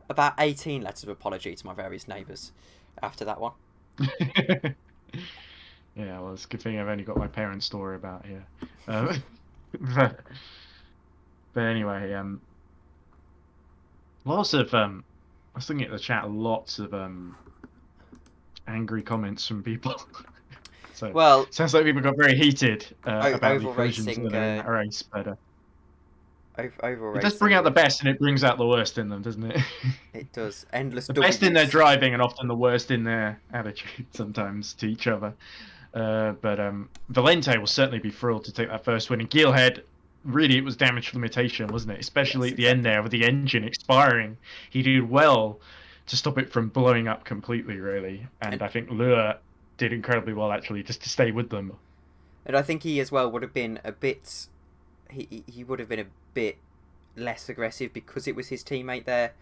about 18 letters of apology to my various neighbours after that one. Yeah, well, it's a good thing I've only got my parents' story about here. But anyway, lots of I was looking at the chat, lots of angry comments from people. So, well, sounds like people got very heated about the collisions in that race, but it does bring out the best, and it brings out the worst in them, doesn't it? It does. Endless. The best in their driving, and often the worst in their attitude sometimes to each other. But Valente will certainly be thrilled to take that first win. And Gilherd, really, it was damage limitation, wasn't it? Especially at the end there with the engine expiring. He did well to stop it from blowing up completely, really. And I think Lure did incredibly well actually, just to stay with them. And I think he as well would have been a bit. He would have been a bit less aggressive because it was his teammate there,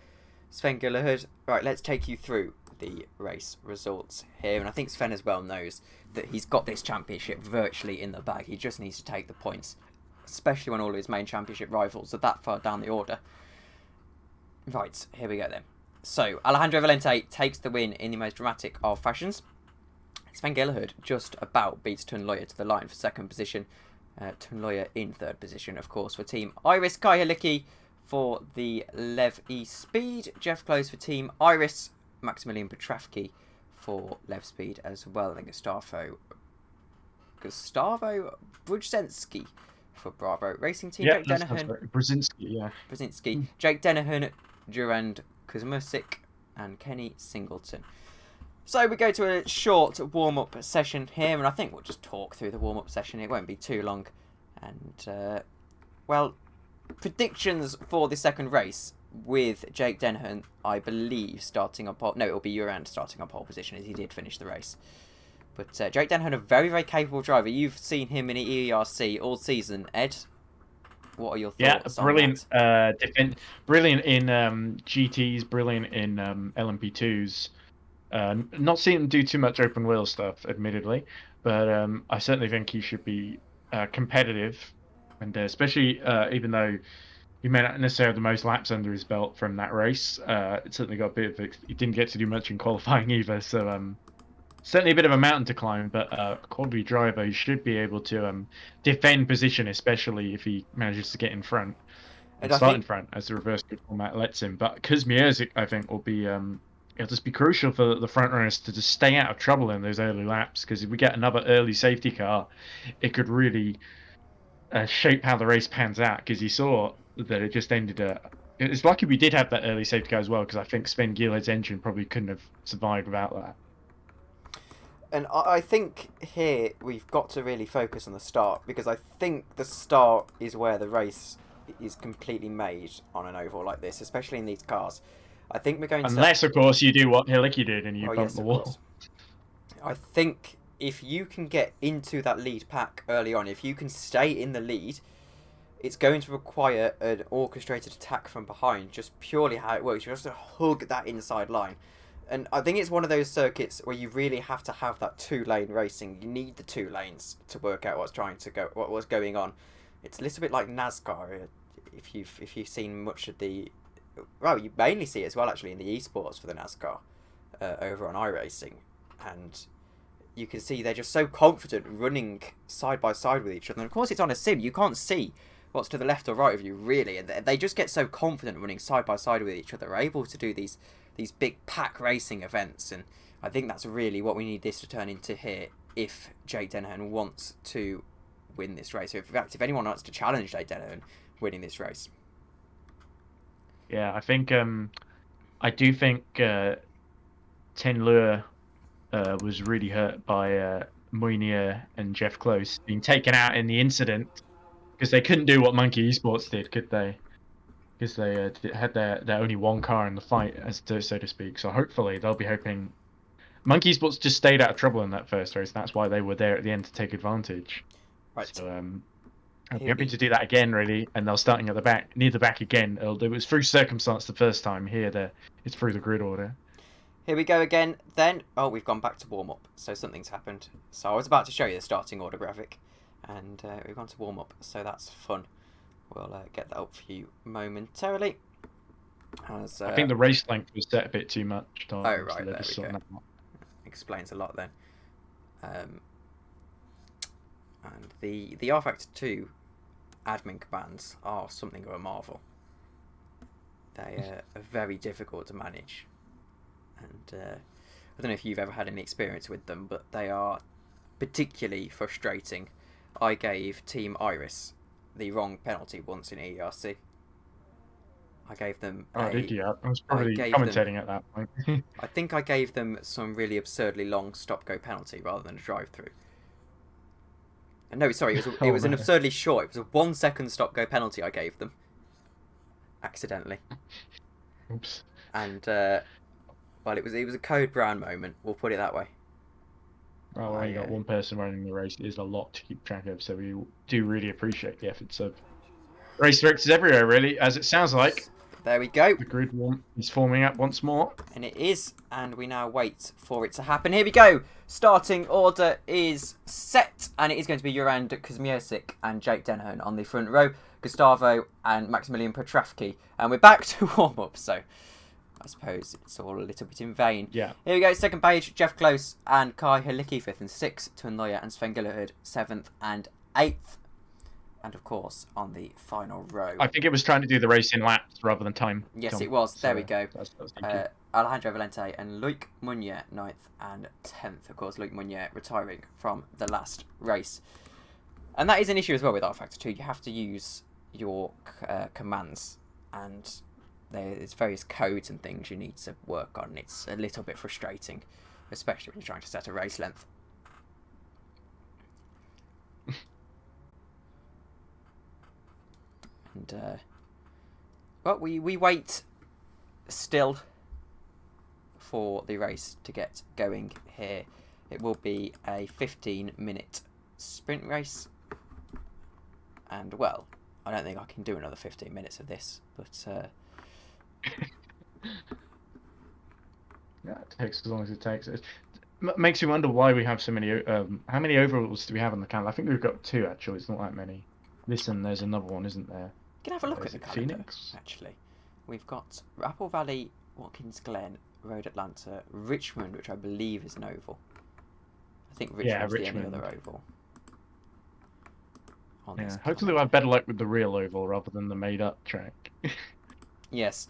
Sven Gillehud. Right, let's take you through the race results here, and I think Sven as well knows that he's got this championship virtually in the bag. He just needs to take the points, especially when all of his main championship rivals are that far down the order. Right, here we go then. So, Alejandro Valente takes the win in the most dramatic of fashions. Sven Gillehud just about beats Tunloya to the line for second position. Tunloya in third position, of course, for Team Iris. Kai Halicki for the Lev E Speed. Jeff Close for Team Iris. Maximilian Petravki for Lev Speed as well. And Gustavo Brzezinski for Bravo Racing Team. Yeah, Jake Dennehan. Right. Brzezinski. Jake Dennehan, Durand Kuzmusik, and Kenny Singleton. So we go to a short warm-up session here, and I think we'll just talk through the warm-up session. It won't be too long. And, well, predictions for the second race with Jake Dennehan, I believe, starting on pole... No, it'll be Durand starting on pole position, as he did finish the race. But Jake Dennehan, a very, very capable driver. You've seen him in the ERC all season, Ed. What are your thoughts on that? Brilliant in GTs, brilliant in LMP2s. Not seeing him do too much open wheel stuff, admittedly, but I certainly think he should be competitive, and especially even though he may not necessarily have the most laps under his belt from that race, it certainly got a bit of. He didn't get to do much in qualifying either, so certainly a bit of a mountain to climb. But quality driver, he should be able to defend position, especially if he manages to get in front and start in front, as the reverse grid format lets him. But Kuzmierzik, I think, will be. It'll just be crucial for the front runners to just stay out of trouble in those early laps, because if we get another early safety car, it could really shape how the race pans out, because you saw that it just ended it's lucky we did have that early safety car as well, because I think Sven Gillehud's engine probably couldn't have survived without that. And I think here we've got to really focus on the start, because I think the start is where the race is completely made on an oval like this, especially in these cars. I think we're going to... Unless, of course, you do what Halicki did and you bump the wall. Course. I think if you can get into that lead pack early on, if you can stay in the lead, it's going to require an orchestrated attack from behind, just purely how it works. You have to hug that inside line. And I think it's one of those circuits where you really have to have that two-lane racing. You need the two lanes to work out what's going on. It's a little bit like NASCAR. If you've seen much of the... Well, you mainly see it as well, actually, in the esports for the NASCAR over on iRacing. And you can see they're just so confident running side by side with each other. And of course, it's on a sim. You can't see what's to the left or right of you, really. And they just get so confident running side by side with each other. They're able to do these big pack racing events. And I think that's really what we need this to turn into here if Jake Dennehan wants to win this race. So in fact, if anyone wants to challenge Jake Dennehan winning this race. Yeah, I think I do think Tenleur was really hurt by Moynier and Jeff Close being taken out in the incident, because they couldn't do what Monkey Esports did, could they? Because they had their only one car in the fight, so to speak. So hopefully they'll be hoping. Monkey Esports just stayed out of trouble in that first race. That's why they were there at the end to take advantage. Right. So I'm happy to do that again, really, and they're starting at the back, near the back again. It was through circumstance the first time. Here, it's through the grid order. Here we go again, then. Oh, we've gone back to warm-up, so something's happened. So I was about to show you the starting order graphic, and we've gone to warm-up, so that's fun. We'll get that up for you momentarily. I think the race length was set a bit too much. Oh, right, there we go. Explains a lot, then. And the R-Factor 2 admin commands are something of a marvel. They are very difficult to manage, and I don't know if you've ever had any experience with them, but they are particularly frustrating. I gave Team Iris the wrong penalty once in ERC. I gave them did you? I was probably commentating at that point. I think I gave them some really absurdly long stop-go penalty rather than a drive-through. No, sorry, it was an absurdly short. It was a 1 second stop-go penalty I gave them. Accidentally. Oops. And, well, it was a Code Brown moment, we'll put it that way. Well, when you got one person running the race, it is a lot to keep track of. So we do really appreciate the efforts of race directors everywhere, really, as it sounds like. There we go. The grid is forming up once more. And it is, and we now wait for it to happen. Here we go. Starting order is set, and it is going to be Jurand Kuzmiesic and Jake Denhern on the front row, Gustavo and Maximilian Petravki. And we're back to warm-up, so I suppose it's all a little bit in vain. Yeah. Here we go, second page, Jeff Close and Kai Halicki 5th and 6th, Tuan Loya and Sven Gillerud 7th and 8th. And of course, on the final row. I think it was trying to do the race in laps rather than time. Yes, Tom. it was. There so we go. that's Alejandro Valente and Loic Meunier 9th and 10th. Of course, Loic Meunier retiring from the last race. And that is an issue as well with R-Factor 2. You have to use your commands, and there's various codes and things you need to work on. It's a little bit frustrating, especially when you're trying to set a race length. And well, we wait still for the race to get going here. It will be a 15-minute sprint race, and well, I don't think I can do another 15 minutes of this, but yeah, it takes as long as it takes. It makes you wonder why we have so many. How many overalls do we have on the calendar? I think we've got 2 actually. It's not that many. Listen, there's another one, isn't there? You can have a look at the calendar, Phoenix? actually. We've got Apple Valley, Watkins Glen, Road Atlanta, Richmond, which I believe is an oval. I think Richmond's the only other oval. Yeah, hopefully we'll have better luck with the real oval rather than the made-up track. Yes.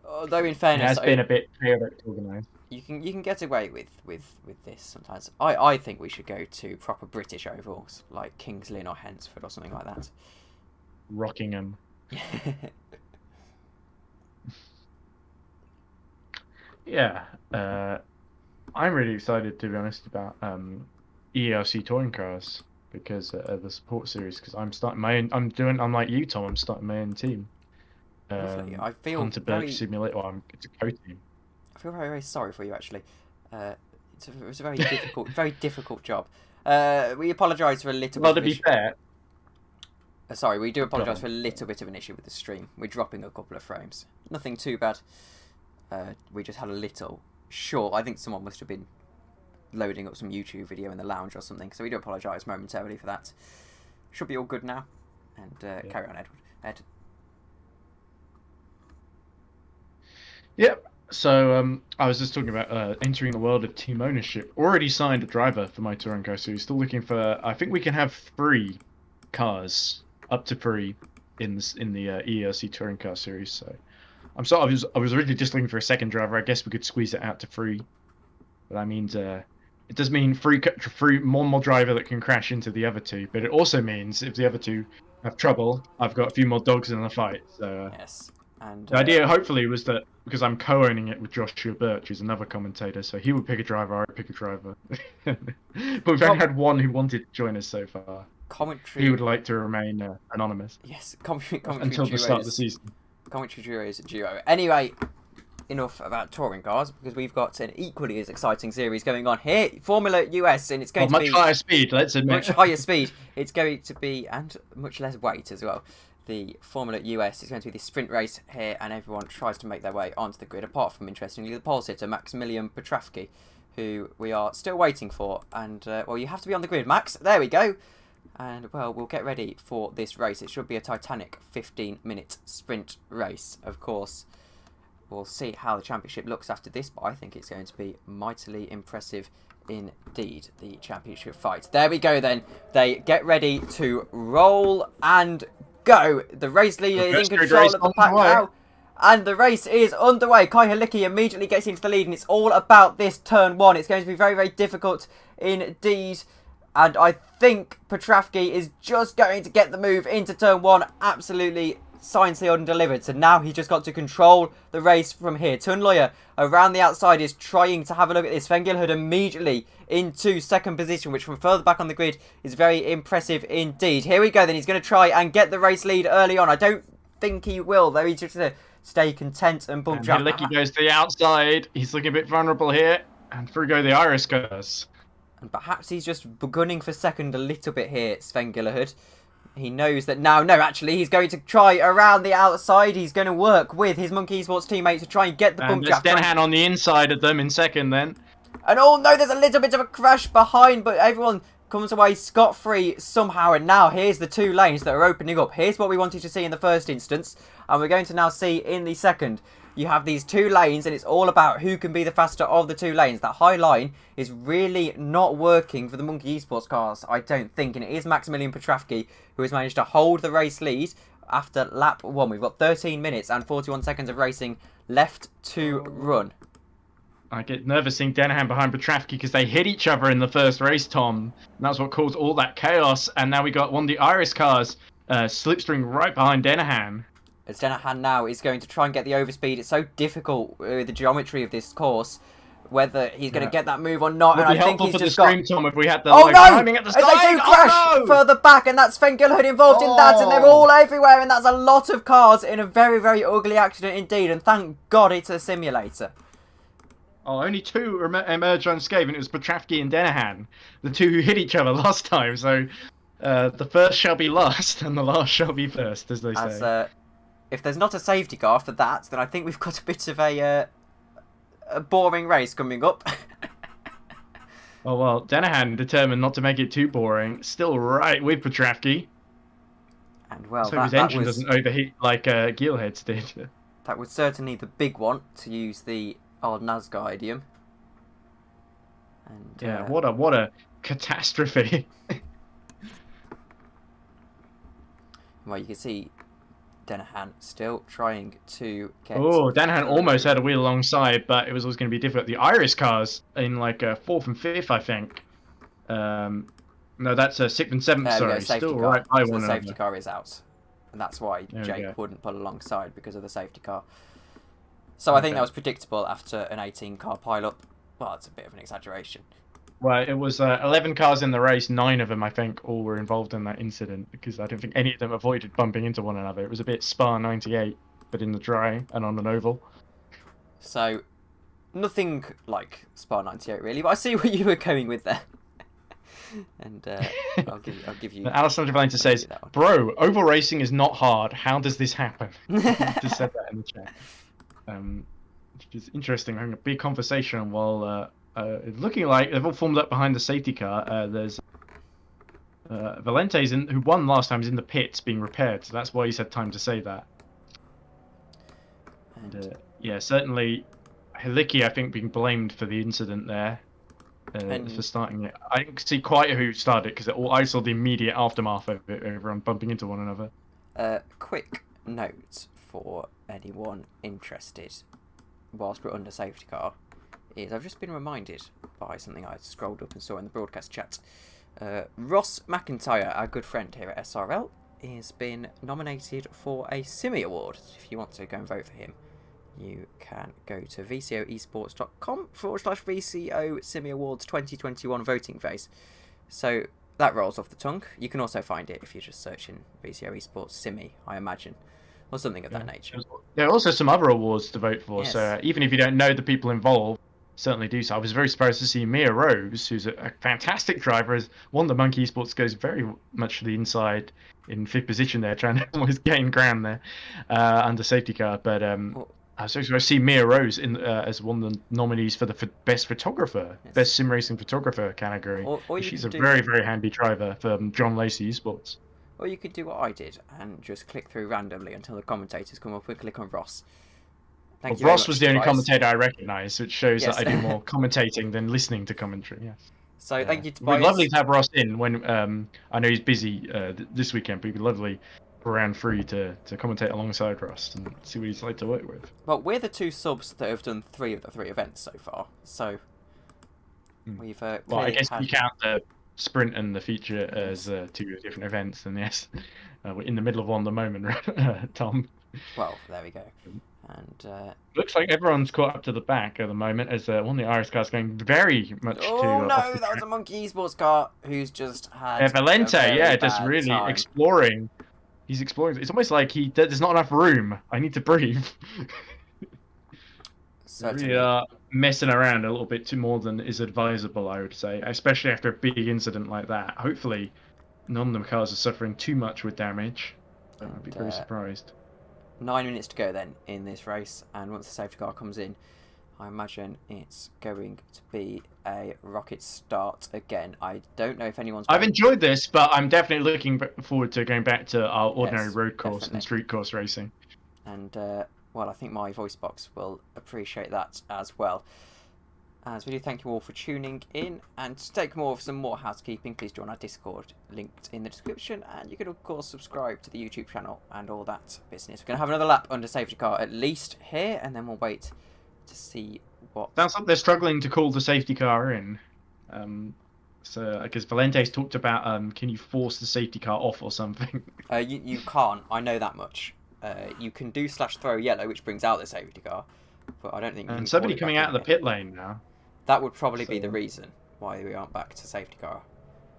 Although in fairness, it has been a bit chaotic organised. You can get away with this sometimes. I think we should go to proper British ovals, like Kings Lynn or Hensford or something like that. Rockingham. Yeah, I'm really excited, to be honest, about ERC touring cars because of the support series. Because I'm starting my own. I'm like you, Tom. I'm starting my own team. I feel Hunter Birch Simulator. It's a co-team. I feel very sorry for you, actually. It was a very difficult job. We apologise for a little. Well, to be fair. Sorry, we do apologise for a little bit of an issue with the stream. We're dropping a couple of frames. Nothing too bad. We just had a little short. I think someone must have been loading up some YouTube video in the lounge or something. So we do apologise momentarily for that. Should be all good now. And carry on, Edward. Ed. Yep. So I was just talking about entering the world of team ownership. Already signed a driver for my touring car series. Still looking for. I think we can have 3 cars, up to 3, in the ERC touring car series. So I was originally just looking for a second driver. I guess we could squeeze it out to 3. But that means it does mean 3 one more driver that can crash into the other 2. But it also means if the other 2 have trouble, I've got a few more dogs in the fight. So yes. And the idea, hopefully, was that because I'm co-owning it with Joshua Birch, who's another commentator, so he would pick a driver, I'd pick a driver. But we've only had one who wanted to join us so far. Commentary. He would like to remain anonymous. Yes, commentary until the start of the season. Commentary duos duo. Anyway, enough about touring cars because we've got an equally as exciting series going on here, Formula US, and it's going to be much higher speed. Let's admit, much higher speed. It's going to be and much less weight as well. The Formula US is going to be the sprint race here, and everyone tries to make their way onto the grid, apart from, interestingly, the pole sitter, Maximilian Petravki, who we are still waiting for. And, well, you have to be on the grid, Max. There we go. And, well, we'll get ready for this race. It should be a titanic 15-minute sprint race, of course. We'll see how the championship looks after this, but I think it's going to be mightily impressive indeed, the championship fight. There we go, then. They get ready to roll and go. The race leader is in control of the pack now, and the race is underway. Kai Halicki immediately gets into the lead, and it's all about this turn 1. It's going to be very, very difficult indeed, and I think Petravki is just going to get the move into turn 1. Absolutely signed, sealed and delivered. So now he's just got to control the race from here. Tuan Loya around the outside is trying to have a look at this. Sven Gillerud immediately into second position, which from further back on the grid is very impressive indeed. Here we go then. He's going to try and get the race lead early on. I don't think he will, though. He's just going to stay content and bump jump. Halicki goes to the outside. He's looking a bit vulnerable here. And through go the Iris cars. And perhaps he's just gunning for second a little bit here, Sven Gillerhood. He knows that now, no, actually, he's going to try around the outside. He's going to work with his Monkey Esports teammate to try and get the bump There's draft. Denahan on the inside of them in second then. And oh no, there's a little bit of a crash behind, but everyone comes away scot-free somehow. And now here's the 2 lanes that are opening up. Here's what we wanted to see in the first instance. And we're going to now see in the second. You have these 2 lanes, and it's all about who can be the faster of the 2 lanes. That high line is really not working for the Monkey Esports cars, I don't think. And it is Maximilian Petravki who has managed to hold the race lead after lap 1. We've got 13 minutes and 41 seconds of racing left to run. I get nervous seeing Denahan behind Petravki because they hit each other in the first race, Tom. And that's what caused all that chaos. And now we got one of the Iris cars slipstream right behind Denahan. As Denahan now is going to try and get the overspeed. It's so difficult with the geometry of this course, whether he's going to get that move or not. Would and be I think helpful he's for just the stream, Tom, if we had the timing at the As start. they do crash further back, and that's Sven Gillerhood involved in that, and they're all everywhere, and that's a lot of cars in a very, very ugly accident indeed. And thank God it's a simulator. Oh, only 2 emerged unscathed, and it was Petravki and Denahan, the 2 who hit each other last time. So the first shall be last, and the last shall be first, as they say. If there's not a safety car for that, then I think we've got a bit of a boring race coming up. Oh, well, Denahan determined not to make it too boring. Still right with Petravki. And well, so his engine doesn't overheat like Geelhead's did. That was certainly the big one, to use the old Nazca idiom. And, yeah, what a catastrophe. Well, you can see Denahan still trying to get... Oh, Denahan almost had a wheel alongside, but it was always going to be difficult. The Iris cars in like 4th and 5th, I think. No, that's 6th and 7th, sorry. Still car. Right by one another. The safety car is out. And that's why Jake wouldn't pull alongside, because of the safety car. So I think that was predictable after an 18-car pile-up. Well, it's a bit of an exaggeration. Well, it was 11 cars in the race. 9 of them, I think, all were involved in that incident, because I don't think any of them avoided bumping into one another. It was a bit Spa 98, but in the dry and on an oval. So, nothing like Spa 98, really, but I see what you were going with there. And I'll give you... Alessandro Valente says, "Bro, oval racing is not hard. How does this happen?" Just said that in the chat. Which is interesting, having a big conversation while it's looking like they've all formed up behind the safety car. There's Valente's who won last time, is in the pits being repaired, so that's why he's had time to say that. And yeah, certainly Helicki, I think, being blamed for the incident there. For starting it. I didn't see quite who started it, because I saw the immediate aftermath of it, everyone bumping into one another. Quick note for anyone interested, whilst we're under safety car, is I've just been reminded by something I scrolled up and saw in the broadcast chat. Ross McIntyre, our good friend here at SRL, has been nominated for a Simi Award. If you want to go and vote for him, you can go to vcoesports.com/VCO Simi Awards 2021 voting phase. So that rolls off the tongue. You can also find it if you're just searching VCO Esports Simi, I imagine, or something of that nature. There are also some other awards to vote for, yes. So even if you don't know the people involved, certainly do so. I was very surprised to see Mia Rose, who's a fantastic driver, has won the Monkey Esports, goes very much to the inside in 5th position there, trying to almost gain ground there under safety car. But I was surprised to see Mia Rose as one of the nominees for the best photographer, best sim racing photographer category. She's a very, very handy driver for John Lacey Esports. Or you could do what I did and just click through randomly until the commentators come up and click on Ross. Well, Ross was the only commentator I recognised, which shows that I do more commentating than listening to commentary. Yes. So thank you, Tobias. It'd be lovely to have Ross in when I know he's busy this weekend, but it'd be lovely for round 3 to commentate alongside Ross and see what he's like to work with. Well, we're the 2 subs that have done 3 of the 3 events so far. So we've well, I guess you count the sprint and the feature as 2 different events, then yes, we're in the middle of one at the moment, right, Tom? Well, there we go. And looks like everyone's caught up to the back at the moment, as one of the Iris cars going very much to... Oh no, that was a Monkey Esports car who's just had... Valente, just really time. exploring. He's exploring. It's almost like there's not enough room. I need to breathe. certainly. We are messing around a little bit too more than is advisable, I would say, especially after a big incident like that. Hopefully, none of the cars are suffering too much with damage. I'd be very surprised. 9 minutes to go then in this race, and once the safety car comes in, I imagine it's going to be a rocket start again. I don't know if anyone's... I've enjoyed this, but I'm definitely looking forward to going back to our ordinary road course definitely. and street course racing. And, well, I think my voice box will appreciate that as well. As we do, thank you all for tuning in. And to take more of some more housekeeping, please join our Discord, linked in the description. And you can, of course, subscribe to the YouTube channel and all that business. We're going to have another lap under safety car at least here, and then we'll wait to see what... Sounds like they're struggling to call the safety car in. So I guess Valente's talked about, can you force the safety car off or something? You can't. I know that much. You can do /throw yellow, which brings out the safety car, but I don't think. And somebody coming out of the pit lane now. That would probably be the reason why we aren't back to safety car.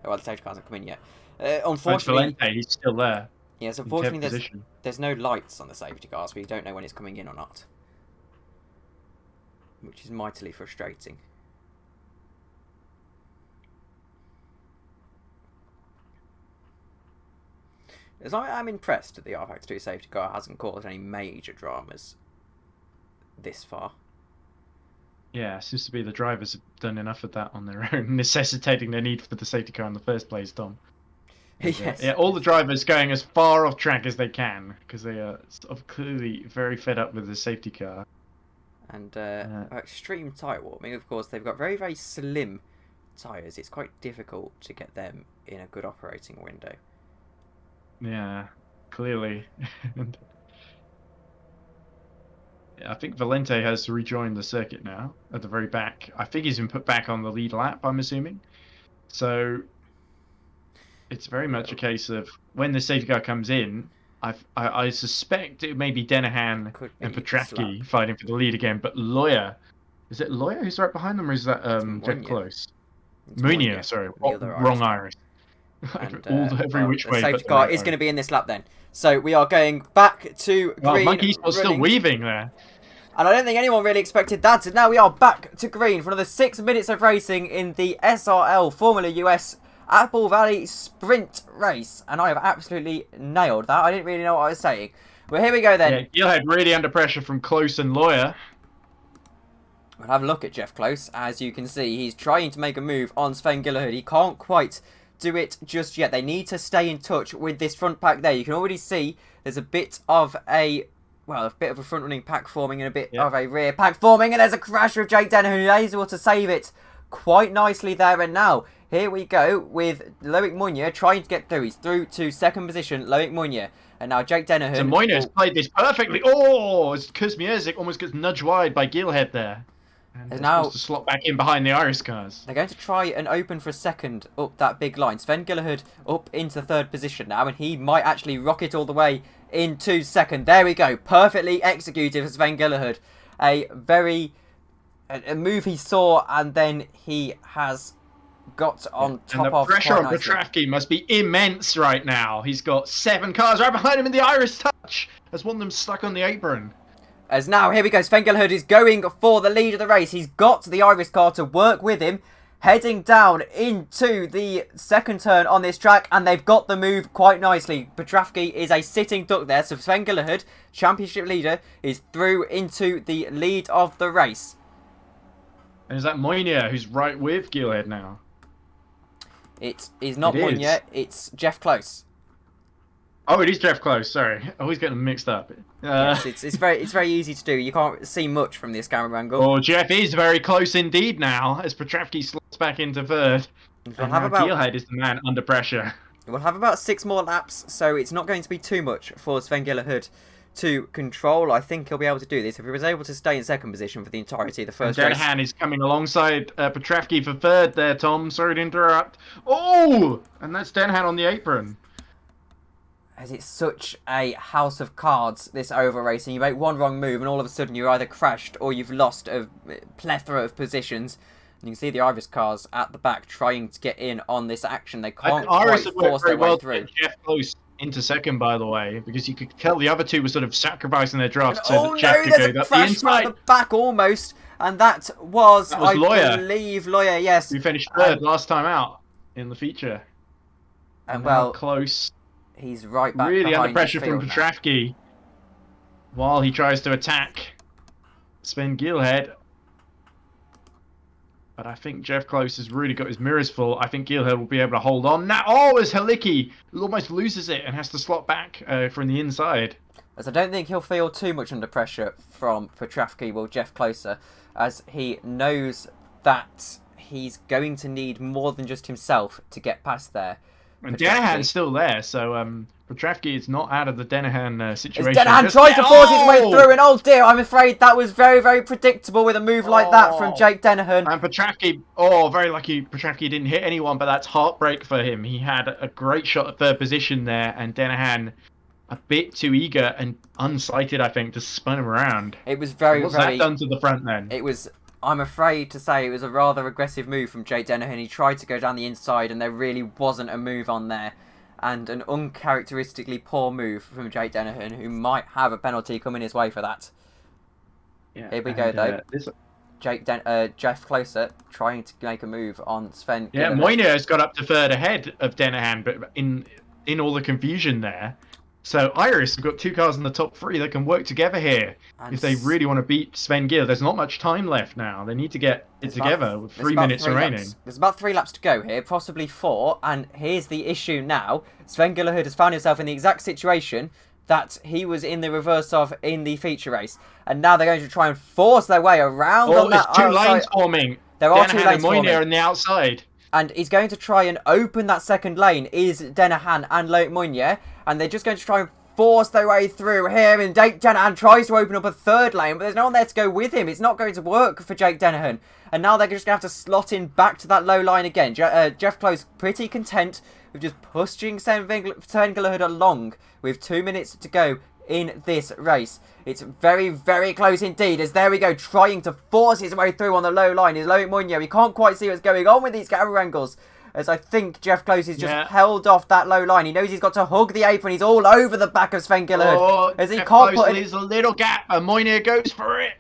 Well, the safety car hasn't come in yet. Unfortunately, Valente, he's still there. Yes, unfortunately, there's no lights on the safety car, so we don't know when it's coming in or not, which is mightily frustrating. As I'm impressed that the R-Factor 2 safety car hasn't caused any major dramas this far. Yeah, it seems to be the drivers have done enough of that on their own, necessitating the need for the safety car in the first place, Tom. Yes. Yeah, all the drivers going as far off track as they can, because they are sort of clearly very fed up with the safety car. And extreme tyre warming, of course, they've got very, very slim tyres. It's quite difficult to get them in a good operating window. Yeah, clearly. Yeah, I think Valente has rejoined the circuit now at the very back. I think he's been put back on the lead lap, I'm assuming. So it's very much a case of when the safety car comes in, I suspect it may be Denahan and Petravsky fighting for the lead again, but Loya, is it Loya who's right behind them, or is that Jeff Close? Munya, sorry, wrong Irish. And, every which way. The safety car is going to be in this lap then. So we are going back to green. Monkey's still weaving there. And I don't think anyone really expected that. So now we are back to green for another 6 minutes of racing in the SRL Formula US Apple Valley Sprint race. And I have absolutely nailed that. I didn't really know what I was saying. Well, here we go then. Yeah, Gilhead really under pressure from Close and Loya. We'll have a look at Jeff Close. As you can see, he's trying to make a move on Sven Gillerhood. He can't quite do it just yet. They need to stay in touch with this front pack there. You can already see there's a bit of a front running pack forming and a bit of a rear pack forming, and there's a crash with Jake Denner, who is able to save it quite nicely there. And now here we go with Loic Munya trying to get through. He's through to second position, Loic Munya, and now Jake Denner. So Munya has played this perfectly. Oh, Kuzmierzik almost gets nudged wide by Gilhead there. And now supposed to slot back in behind the Iris cars. They're going to try and open for a second up that big line. Sven Gillerhood up into third position now, and he might actually rocket all the way into second. There we go. Perfectly executed for Sven Gillerhood. A move he saw, and then he has got on top of. And the pressure on Petravsky must be immense right now. He's got 7 cars right behind him in the Iris touch. There's one of them stuck on the apron. As now, here we go, Sven Gillerhood is going for the lead of the race. He's got the Iris car to work with him, heading down into the second turn on this track, and they've got the move quite nicely. Petravsky is a sitting duck there, so Sven Gillerhood, championship leader, is through into the lead of the race. And is that Moynier who's right with Gilhead now? It is not Moynier, it's Jeff Close. Oh, it is Jeff Close. Sorry, I always get them mixed up. Yes, it's very easy to do. You can't see much from this camera angle. Oh, Jeff is very close indeed now as Petravsky slots back into third. And now Gilhead is the man under pressure. We'll have about 6 more laps, so it's not going to be too much for Sven Gillerhood to control. I think he'll be able to do this if he was able to stay in second position for the entirety of the first race. Denahan is coming alongside Petravsky for third there, Tom. Sorry to interrupt. Oh, and that's Denahan on the apron. As it's such a house of cards, this over racing. You make one wrong move and all of a sudden you're either crashed or you've lost a plethora of positions. And you can see the Iris cars at the back trying to get in on this action. They can't quite force their way through. Jeff Close into second, by the way, because you could tell the other two were sort of sacrificing their drafts so Oh that Jeff no, could there's go a up the crash inside. from the back almost. And that was I Lawyer. believe, Lawyer, yes. Who finished third last time out in the feature. And well, close. He's right back really under behind pressure his from field now. Petravsky while he tries to attack Sven Gielhed. But I think Jeff Close has really got his mirrors full. I think Gielhed will be able to hold on. Now, as Halicki almost loses it and has to slot back from the inside. As I don't think he'll feel too much under pressure from Petravsky, well, Jeff Closer, as he knows that he's going to need more than just himself to get past there. And Danahan's still there, so Petravsky is not out of the Danahan situation. As Danahan tries to force his way through, and oh dear, I'm afraid that was very, very predictable with a move like that from Jake Danahan. And Petravsky, very lucky Petravsky didn't hit anyone, but that's heartbreak for him. He had a great shot at third position there, and Danahan a bit too eager and unsighted, I think, to spin him around. It was very, What's very... that done to the front then? It was... I'm afraid to say it was a rather aggressive move from Jake Danahan. He tried to go down the inside and there really wasn't a move on there. And an uncharacteristically poor move from Jake Danahan, who might have a penalty coming his way for that. Yeah, Here we go, though. Jeff Closer trying to make a move on Sven. Yeah, Moynier has got up to third ahead of Danahan, but in all the confusion there. So Iris have got two cars in the top three that can work together here if they really want to beat Sven Gill. There's not much time left now. They need to get it together with 3 minutes remaining. There's about 3 laps to go here, possibly 4. And here's the issue now. Sven Gillerhood has found himself in the exact situation that he was in the reverse of in the feature race. And now they're going to try and force their way around on that outside. There's 2 lanes forming. There are 2 lanes and Moynier forming. on the outside. And he's going to try and open that second lane is Danahan and Loic Moynier. And they're just going to try and force their way through here. And Jake Danahan tries to open up a third lane, but there's no one there to go with him. It's not going to work for Jake Danahan. And now they're just going to have to slot in back to that low line again. Jeff Close pretty content with just pushing Sven Gillerhood along with 2 minutes to go in this race. It's very, very close indeed, as there we go, trying to force his way through on the low line is Loic Moynier. We can't quite see what's going on with these camera angles, as I think Jeff Close is just held off that low line. He knows he's got to hug the apron. He's all over the back of Sven Gillerhood. As he Jeff can't Close put leaves a little gap, and Moynier goes for it.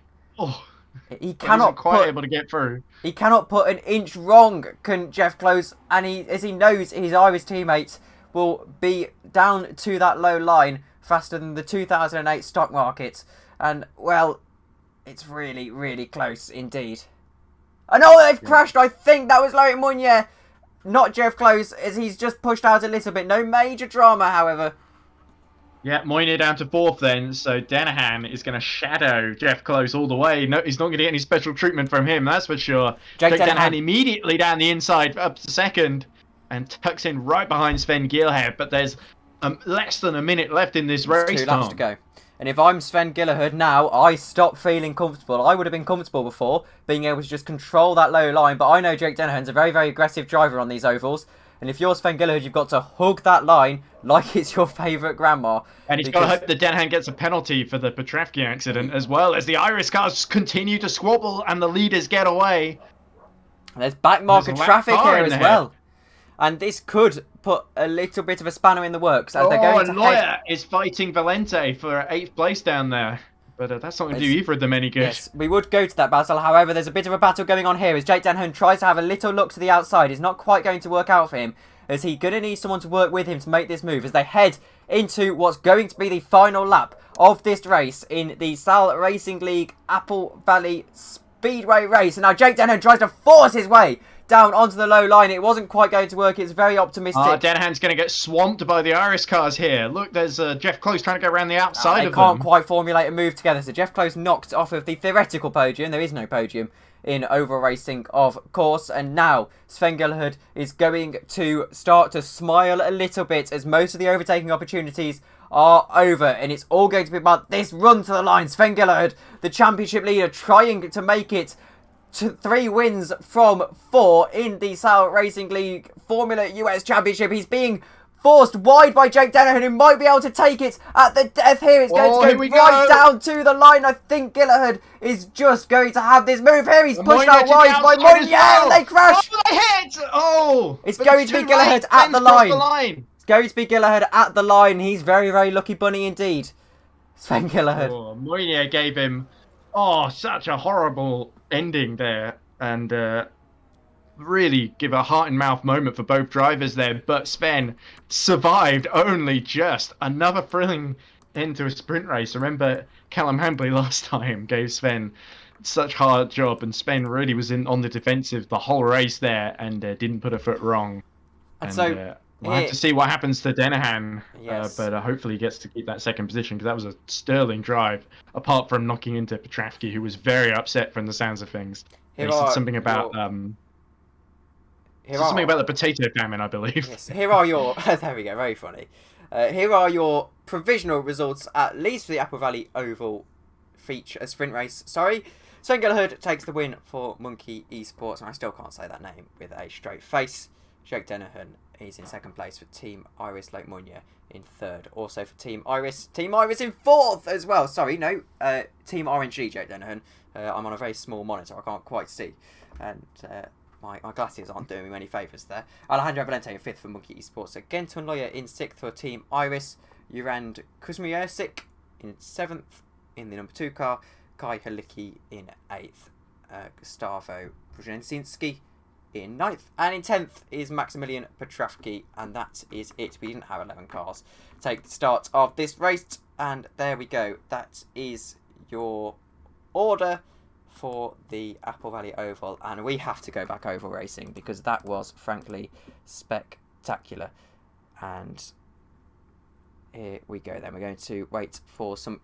He cannot quite able to get through. He cannot put an inch wrong, can Jeff Close, and as he knows his Irish teammates will be down to that low line faster than the 2008 stock market. And, well, it's really, really close indeed. And they've crashed. I think that was Loic Moynier, not Jeff Close, as he's just pushed out a little bit. No major drama, however. Yeah, Moynier down to 4th then, so Danahan is going to shadow Jeff Close all the way. No, he's not going to get any special treatment from him, that's for sure. Jake Danahan immediately down the inside up to 2nd and tucks in right behind Sven Gillerhood, but there's less than a minute left in this race. 2 laps to go. And if I'm Sven Gillerhood now, I stop feeling comfortable. I would have been comfortable before, being able to just control that low line, but I know Jake Danahan's a very, very aggressive driver on these ovals. And if you're Sven Gillerhood, you've got to hug that line like it's your favourite grandma. And he's got to hope that Danahan gets a penalty for the Petravsky accident, as well as the Iris cars continue to squabble and the leaders get away. And there's back marker traffic here as well. And this could put a little bit of a spanner in the works. As they're going to Lawyer is fighting Valente for 8th place down there. But that's not going to do either of them any good. Yes, we would go to that battle. However, there's a bit of a battle going on here as Jake Danahan tries to have a little look to the outside. It's not quite going to work out for him, as he's going to need someone to work with him to make this move as they head into what's going to be the final lap of this race in the SRL Racing League Apple Valley Speedway race. And now Jake Danahan tries to force his way down onto the low line. It wasn't quite going to work. It's very optimistic. Danahan's going to get swamped by the Iris cars here. Look, there's Jeff Close trying to go around the outside of them. They can't quite formulate a move together. So Jeff Close knocked off of the theoretical podium. There is no podium in oval racing, of course. And now Sven Gillerhood is going to start to smile a little bit as most of the overtaking opportunities are over. And it's all going to be about this run to the line. Sven Gillerhood, the championship leader, trying to make it to 3 wins from 4 in the SRL Racing League Formula US Championship. He's being forced wide by Jake Danahan, who might be able to take it at the death here. It's going to go right down to the line. I think Gillerhood is just going to have this move here. He's pushed out wide by Moynier, and they crash. They hit! It's going to be Gillerhood at the line. Goatsby Gillard at the line. He's very, very lucky bunny indeed. Sven Gillard. Oh, Moynier gave him such a horrible ending there, and really give a heart and mouth moment for both drivers there. But Sven survived only just. Another thrilling end to a sprint race. Remember, Callum Hambley last time gave Sven such hard job, and Sven really was on the defensive the whole race there, and didn't put a foot wrong. And so we'll have to see what happens to Denahan, yes. but hopefully he gets to keep that second position, because that was a sterling drive, apart from knocking into Petravsky, who was very upset from the sounds of things. He said something about something about the potato famine, I believe. Yes, here are your... there we go, very funny. Here are your provisional results, at least for the Apple Valley Oval feature, sprint race. Sorry. Sven Gillard takes the win for Monkey Esports, and I still can't say that name with a straight face. Jake Denahan is in second place for Team Iris. Luke Moynier in third. Also for Team Iris. Team Iris in fourth as well. Sorry, no. Team RNG, Jake Denahan. I'm on a very small monitor. I can't quite see. And my glasses aren't doing me many favours there. Alejandro Valente in fifth for Monkey Esports. Genton Lawyer in sixth for Team Iris. Jurand Kuzmijersik in seventh in the number 2 car. Kai Halicki in eighth. Gustavo Brzezinski in 9th, and in 10th is Maximilian Petravsky, and that is it. We didn't have 11 cars take the start of this race, and there we go. That is your order for the Apple Valley Oval, and we have to go back oval racing because that was frankly spectacular. And here we go then. We're going to wait for some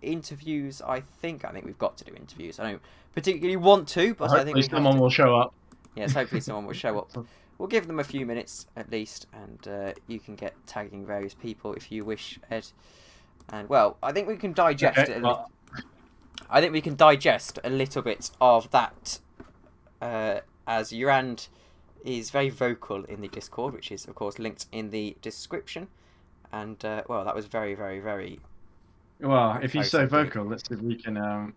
interviews. I think we've got to do interviews. I don't particularly want to, but I think someone will show up. Yes, hopefully someone will show up. We'll give them a few minutes at least, and you can get tagging various people if you wish, Ed. And well, I think we can digest I think we can digest a little bit of that, as Jurand is very vocal in the Discord, which is of course linked in the description. And well, that was very, very, very. Well, if he's so vocal, let's see if we can.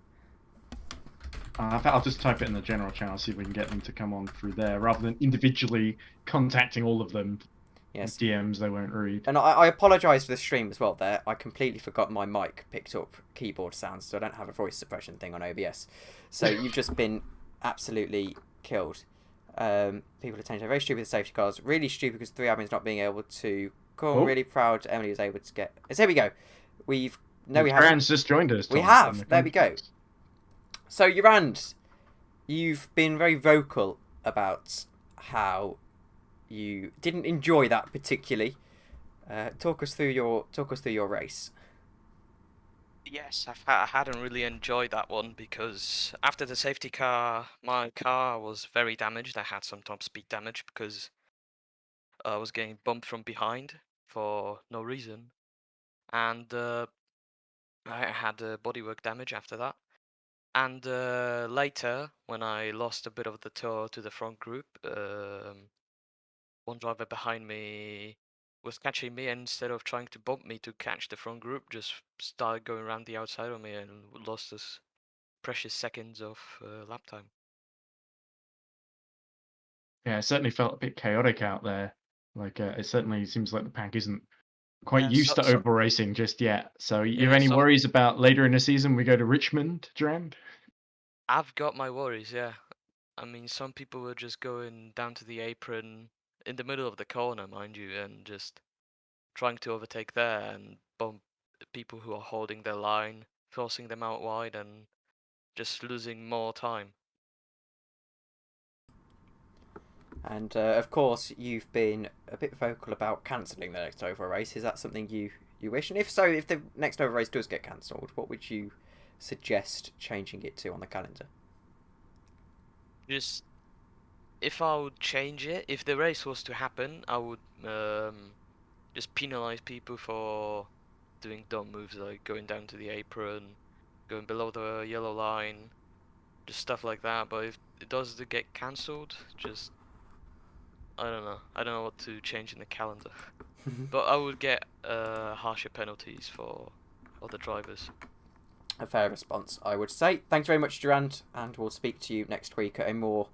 I'll just type it in the general channel, see if we can get them to come on through there, rather than individually contacting all of them. Yes. DMs they won't read. And I apologise for the stream as well there. I completely forgot my mic picked up keyboard sounds, so I don't have a voice suppression thing on OBS. So you've just been absolutely killed. People are changing. Very stupid with safety cars. Really stupid because 3 admins not being able to... Cool, I'm really proud Emily was able to get... So here we go. We haven't. Fran's just joined us. We have. There we go. So, Jurand, you've been very vocal about how you didn't enjoy that particularly. Talk us through your race. Yes, I hadn't really enjoyed that one because after the safety car, my car was very damaged. I had some top speed damage because I was getting bumped from behind for no reason, and I had bodywork damage after that. And later, when I lost a bit of the tow to the front group, one driver behind me was catching me, and instead of trying to bump me to catch the front group, just started going around the outside of me and lost this precious seconds of lap time. Yeah, it certainly felt a bit chaotic out there. Like, it certainly seems like the pack isn't quite used to oval racing just yet. So, you have any worries about later in the season we go to Richmond, Durand? I've got my worries, yeah. I mean, some people were just going down to the apron in the middle of the corner, mind you, and just trying to overtake there and bump people who are holding their line, forcing them out wide, and just losing more time. And of course, you've been a bit vocal about cancelling the next oval race. Is that something you wish? And if so, if the next oval race does get cancelled, what would you suggest changing it to on the calendar? Just, if I would change it, if the race was to happen, I would just penalise people for doing dumb moves like going down to the apron, going below the yellow line, just stuff like that. But if it does get cancelled, just I don't know what to change in the calendar. But I would get harsher penalties for other drivers. A fair response, I would say. Thanks very much, Durand, and we'll speak to you next week at a more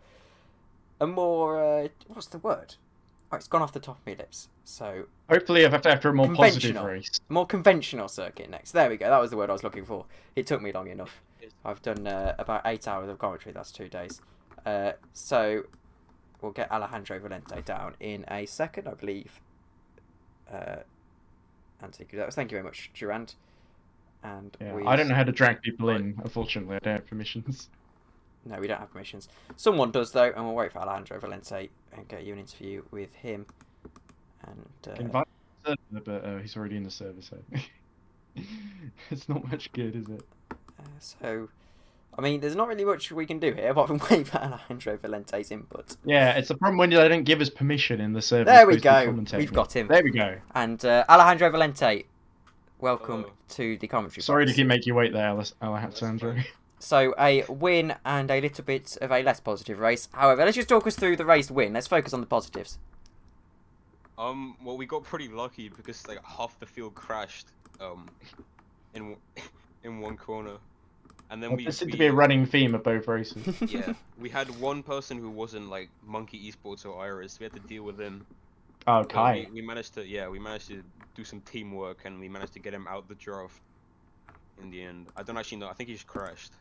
what's the word? Oh, it's gone off the top of my lips. So Hopefully, after a more positive conventional. race. More conventional circuit next. There we go. That was the word I was looking for. It took me long enough. I've done about 8 hours of commentary. That's 2 days. So we'll get Alejandro Valente down in a second, I believe. Anthony, thank you very much, Durand. And Yeah, I don't know how to drag people in. Unfortunately, I don't have permissions. No, we don't have permissions. Someone does though, and we'll wait for Alejandro Valente and get you an interview with him. And Invite the server, but he's already in the server, so it's not much good, is it? So, I mean, there's not really much we can do here apart from wait for Alejandro Valente's input. Yeah, it's a problem when they don't give us permission in the server. There we go. We've got him. There we go. And Alejandro Valente, welcome to the commentary. Sorry box. to make you wait there, Alejandro. So a win and a little bit of a less positive race. However, let's just talk us through the race win. Let's focus on the positives. Well, we got pretty lucky because like half the field crashed, in one corner, and then There seemed to be a running theme of both races. Yeah, we had one person who wasn't like Monkey Esports or Iris. We had to deal with him. Oh, But Kai. we managed to do some teamwork, and we managed to get him out the draft. In the end, I don't actually know. I think he just crashed.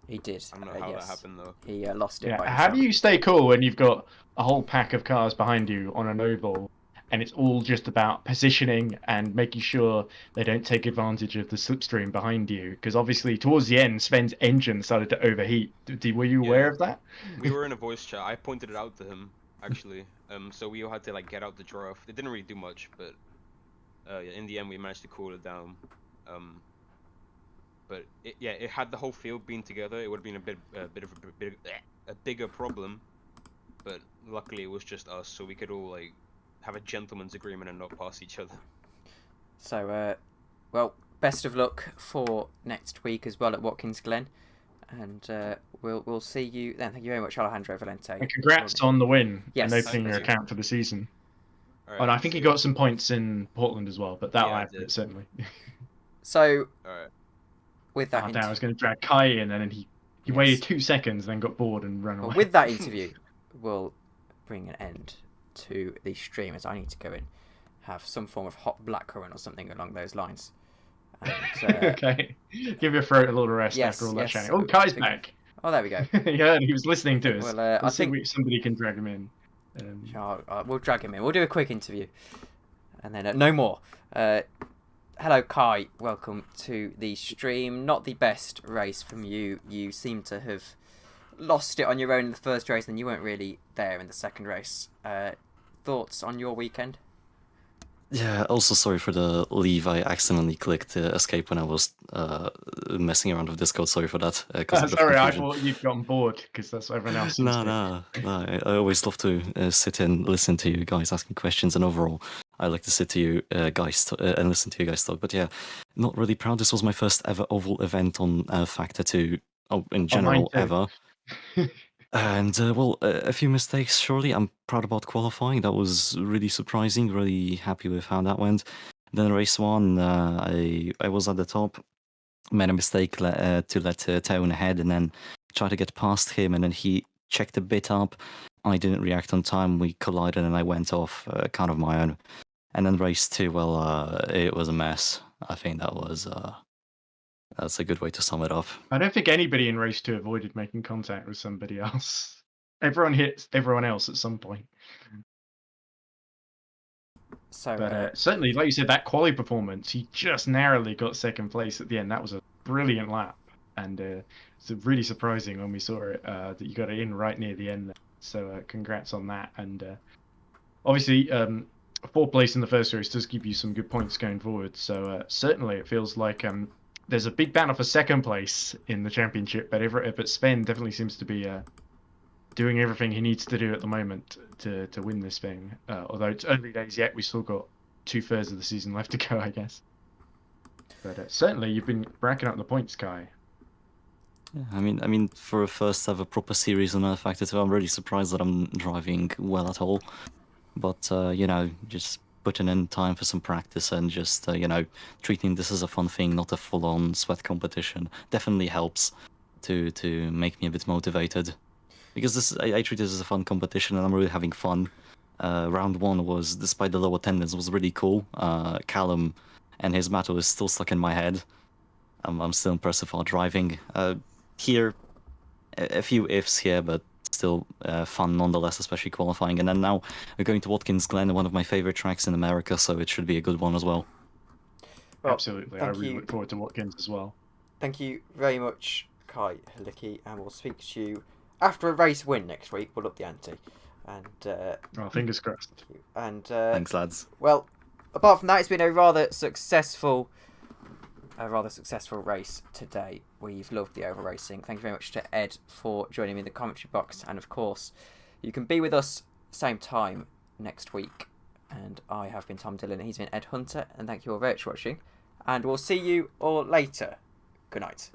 He did. I don't know how yes. that happened though. He lost it. Yeah, by how himself. do you stay cool when you've got a whole pack of cars behind you on an oval, and it's all just about positioning and making sure they don't take advantage of the slipstream behind you? Because obviously, towards the end, Sven's engine started to overheat. Were you aware of that? We were in a voice chat. I pointed it out to him actually. So we all had to like get out the draft. It didn't really do much, but in the end, we managed to cool it down. But it had the whole field been together, it would have been a bigger problem. But luckily, it was just us, so we could all like have a gentleman's agreement and not pass each other. So, well, best of luck for next week as well at Watkins Glen, and we'll see you then. Thank you very much, Alejandro Valente. And congrats on the win Yes. and opening your Thank you. account for the season. Alright, And I think he got some points in Portland as well, but that'll Yeah, I happen did. certainly. So, Alright. with that, I was going to drag Kai in, and then he Yes. waited 2 seconds, then got bored and ran away. well, with that interview, we'll bring an end to the stream as I need to go and have some form of hot blackcurrant or something along those lines. And, Okay, give your throat a little rest yes, after all that yes. chatting. Oh, Kai's back. Oh, there we go. Yeah, he was listening to us. Well, I Let's see think if somebody can drag him in. we'll drag him in. We'll do a quick interview, and then no more. Hello, Kai. Welcome to the stream. Not the best race from you. You seem to have lost it on your own in the first race, and you weren't really there in the second race. Thoughts on your weekend? Yeah, also sorry for the leave. I accidentally clicked escape when I was messing around with Discord. Sorry for that. Sorry, I thought you'd gotten bored because that's what everyone else seems to. No. I always love to sit and listen to you guys asking questions, and overall, I like to sit to you guys and listen to you guys talk. But yeah, not really proud. This was my first ever oval event on Factor 2, in general, too. ever. And, well, a few mistakes, surely. I'm proud about qualifying. That was really surprising, really happy with how that went. Then race 1, I was at the top, made a mistake to let Town ahead, and then tried to get past him, and then he checked a bit up. I didn't react on time, we collided, and I went off, kind of my own. And then race 2, well, it was a mess. I think that's a good way to sum it up. I don't think anybody in race 2 avoided making contact with somebody else. Everyone hits everyone else at some point. So, But certainly, like you said, that quali performance, he just narrowly got second place at the end. That was a brilliant lap. And it's really surprising when we saw it, that you got it in right near the end there. So congrats on that. And obviously, 4th place in the first race does give you some good points going forward. So certainly it feels like there's a big battle for second place in the championship, but Sven definitely seems to be doing everything he needs to do at the moment to win this thing. Although it's early days yet, we still got 2/3 of the season left to go, I guess. But certainly you've been racking up the points, Kai. Yeah, I mean, for a first ever proper series on Factor 2, I'm really surprised that I'm driving well at all. But, just putting in time for some practice and just, treating this as a fun thing, not a full-on sweat competition, definitely helps to make me a bit motivated. Because I treat this as a fun competition and I'm really having fun. round one was, despite the low attendance, was really cool. Callum and his battle is still stuck in my head. I'm still impressed with our driving. Here, a few ifs here, but still fun nonetheless, especially qualifying. And then now we're going to Watkins Glen, one of my favorite tracks in America, so it should be a good one as well. Well, Absolutely, I really look forward to Watkins as well. Thank you very much, Kai Halicki, and we'll speak to you after a race win next week. We'll up the ante. And fingers crossed. And thanks, lads. Well, apart from that, it's been a rather successful race today. We've loved the oval racing. Thank you very much to Ed for joining me in the commentary box, and of course, you can be with us same time next week. And I have been Tom Dillon. He's been Ed Hunter, and thank you all very much for watching. And we'll see you all later. Good night.